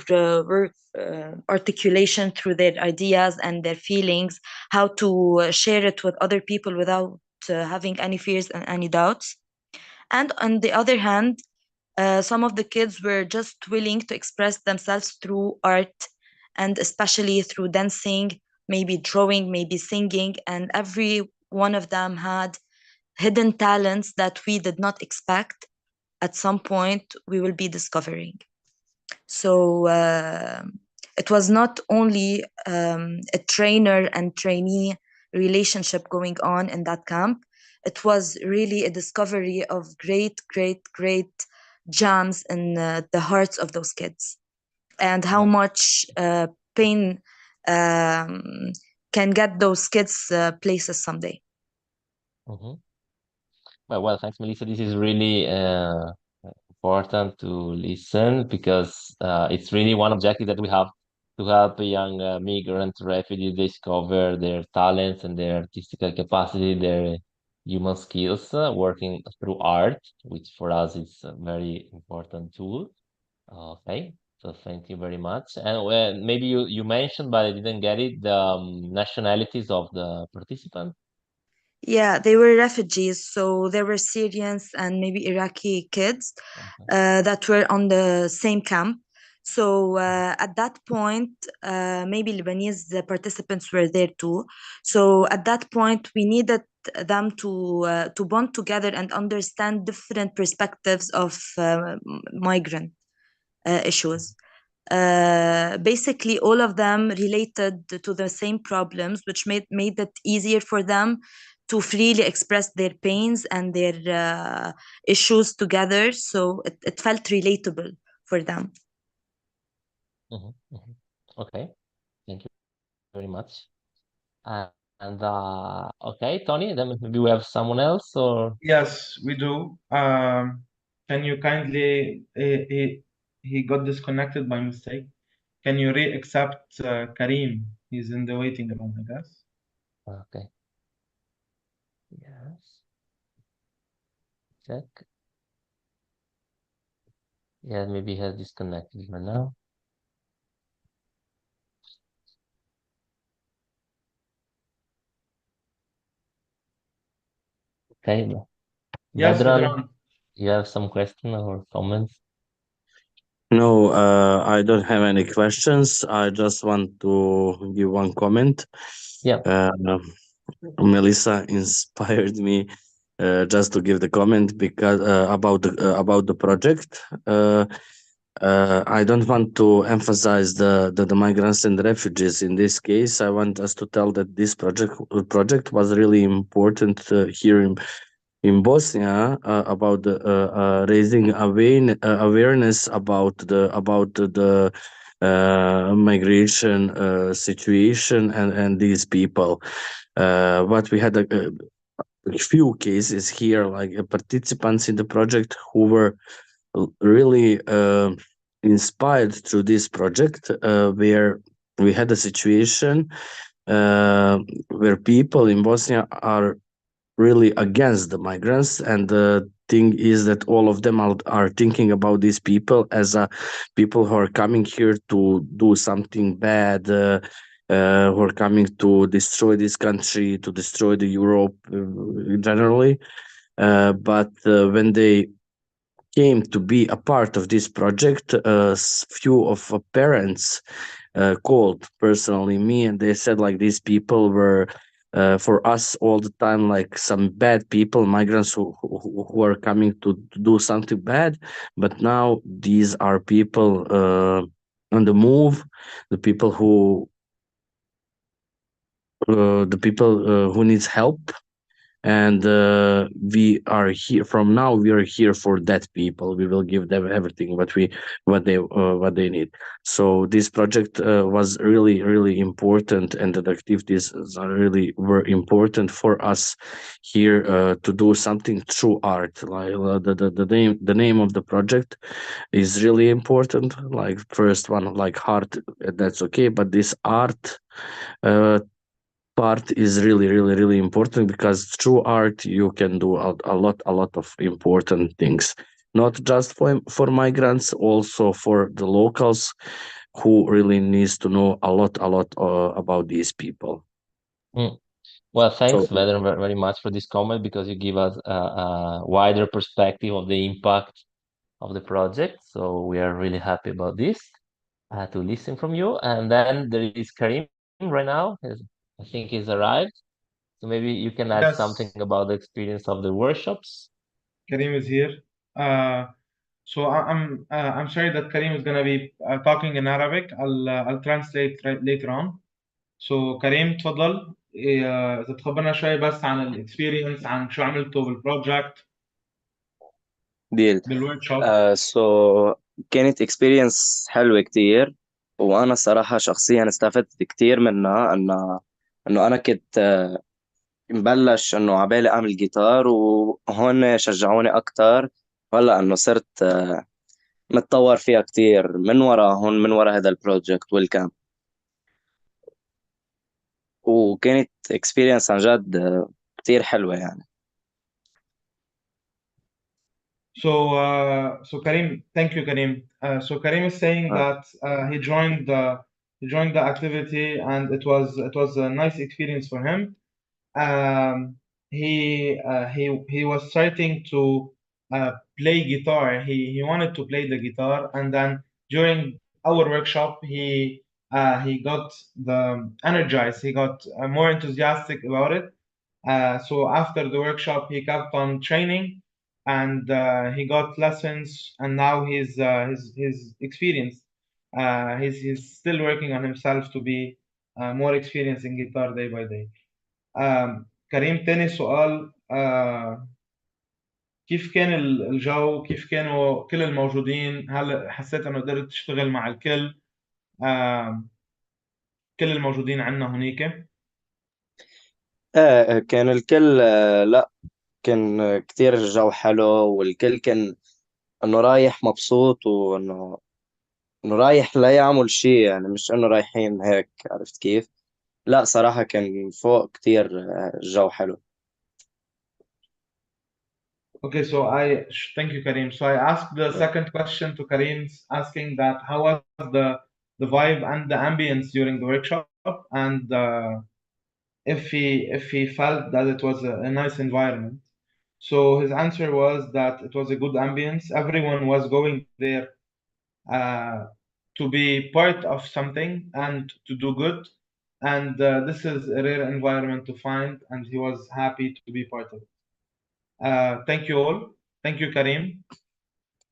articulation through their ideas and their feelings, how to share it with other people without having any fears and any doubts. And on the other hand, some of the kids were just willing to express themselves through art, and especially through dancing, maybe drawing, maybe singing, and every one of them had hidden talents that we did not expect at some point we will be discovering. So it was not only a trainer and trainee relationship going on in that camp. It was really a discovery of great gems in the hearts of those kids, and how much pain can get those kids places someday. Mm-hmm. Well, thanks, Melissa. This is really important to listen, because it's really one objective that we have, to help young migrant refugees discover their talents and their artistical capacity, their human skills, working through art, which for us is a very important tool. Okay, so thank you very much. And maybe you mentioned, but I didn't get it, the nationalities of the participants. Yeah, they were refugees, so there were Syrians and maybe Iraqi kids that were on the same camp. So at that point, maybe Lebanese participants were there too. So at that point, we needed them to bond together and understand different perspectives of migrant issues. Basically, all of them related to the same problems, which made it easier for them to freely express their pains and their issues together. So it felt relatable for them. Okay, thank you very much. And okay, Tony, then maybe we have someone else, or Yes, we do. Can you kindly, he got disconnected by mistake. Can you re-accept Karim? He's in the waiting room, I guess. okay. Yes. Check. Yeah, maybe he has disconnected right now. Okay. Yes, Vedran, Vedran. you have some question or comments? No, I don't have any questions. I just want to give one comment. Yeah. Melissa inspired me just to give the comment because about the project. I don't want to emphasize the migrants and refugees in this case. I want us to tell that this project was really important here in Bosnia about raising awareness about the migration situation and these people. But we had a few cases here, like participants in the project who were really inspired through this project, where we had a situation where people in Bosnia are really against the migrants, and the thing is that all of them are thinking about these people as people who are coming here to do something bad, who are coming to destroy this country, to destroy the Europe generally. But when they came to be a part of this project, few of parents called personally me, and they said like these people were for us all the time like some bad people, migrants who are coming to do something bad. But now these are people on the move, the people who needs help, and we are here from now. We are here for that people. We will give them everything what they need. So this project was really important, and the activities really were important for us here to do something through art. Like the name of the project is really important. Like first one, like heart, that's okay, but this art part is really important, because through art you can do a lot of important things, not just for migrants, also for the locals who really needs to know a lot about these people. Well, thanks, So Vedran, very much for this comment, because you give us a wider perspective of the impact of the project. So we are really happy about this to listen from you. And then there is Karim right now. I think he's arrived. So maybe you can add something about the experience of the workshops. Karim is here. So I'm sorry that Karim is gonna be talking in Arabic. I'll translate later on. So كريم تفضل إذا تخبرنا شوي بس عن الاكسبيرينس، عن شو عملتوا بالبروجكت ديل بالوركشوب. سو كانت اكسبيرينس حلوة كتير، وانا الصراحة شخصيا استفدت كتير منها. انه انا كنت مبلش انه عبالي اعمل جيتار، وهون شجعوني اكتر. هلا انه صرت متطور فيها كتير من ورا هذا البروجكت والكامب، وكانت اكسبيرينس عن جد كتير حلوة يعني. So Karim, thank you, Karim. So Karim is saying that he joined the activity, and it was a nice experience for him. He was starting to play guitar. He wanted to play the guitar, and then during our workshop, he got the energized. He got more enthusiastic about it, So after the workshop, he kept on training, and he got lessons, and now he's experienced. He's still working on himself to be more experienced in guitar day by day. كريم، تاني سؤال. كيف كان الجو؟ كيف كانوا كل الموجودين؟ هل حسيت انه قدرت تشتغل مع الكل؟ كل الموجودين عندنا هنيك. كان الكل لا، كان كتير الجو حلو، والكل كان انه رايح مبسوط، انه رايح لا يعمل شيء، يعني مش انه رايحين هيك، عرفت كيف؟ لا صراحة كان فوق كتير الجو حلو. Okay, so thank you, Karim. So I asked the second question to Karim, asking that how was the vibe and the ambience during the workshop, and if he felt that it was a nice environment. So his answer was that it was a good ambience. Everyone was going there to be part of something and to do good, and this is a rare environment to find, and he was happy to be part of it. Thank you all. Thank you, Karim.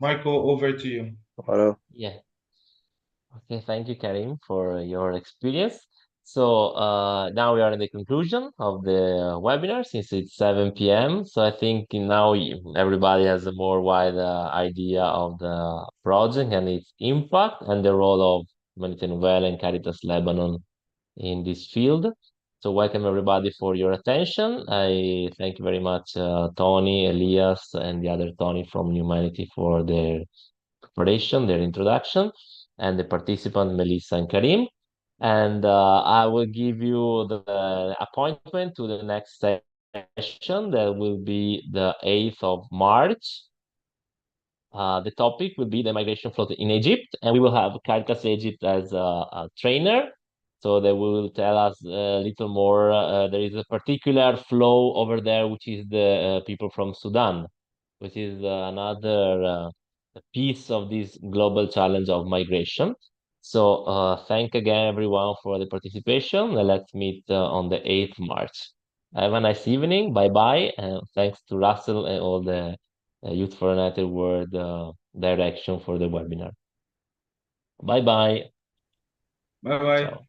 Marco, over to you. Hello. Yeah. Okay, thank you, Karim, for your experience. So now we are in the conclusion of the webinar, since it's 7 p.m. So I think now everybody has a more wide idea of the project and its impact and the role of Humanité Nouvelle and Caritas Lebanon in this field. So welcome everybody for your attention. I thank you very much, Tony, Elias, and the other Tony from Humanity for their preparation, their introduction, and the participant, Melissa and Karim. And I will give you the appointment to the next session. That will be the 8th of March. The topic will be the migration flow in Egypt, and we will have Caritas Egypt as a trainer. So they will tell us a little more. There is a particular flow over there, which is the people from Sudan, which is another piece of this global challenge of migration. So thank again everyone for the participation. Let's meet on the 8th March. Have a nice evening. Bye-bye. And thanks to Russell and all the Youth for United World direction for the webinar. Bye-bye. Bye-bye. Ciao.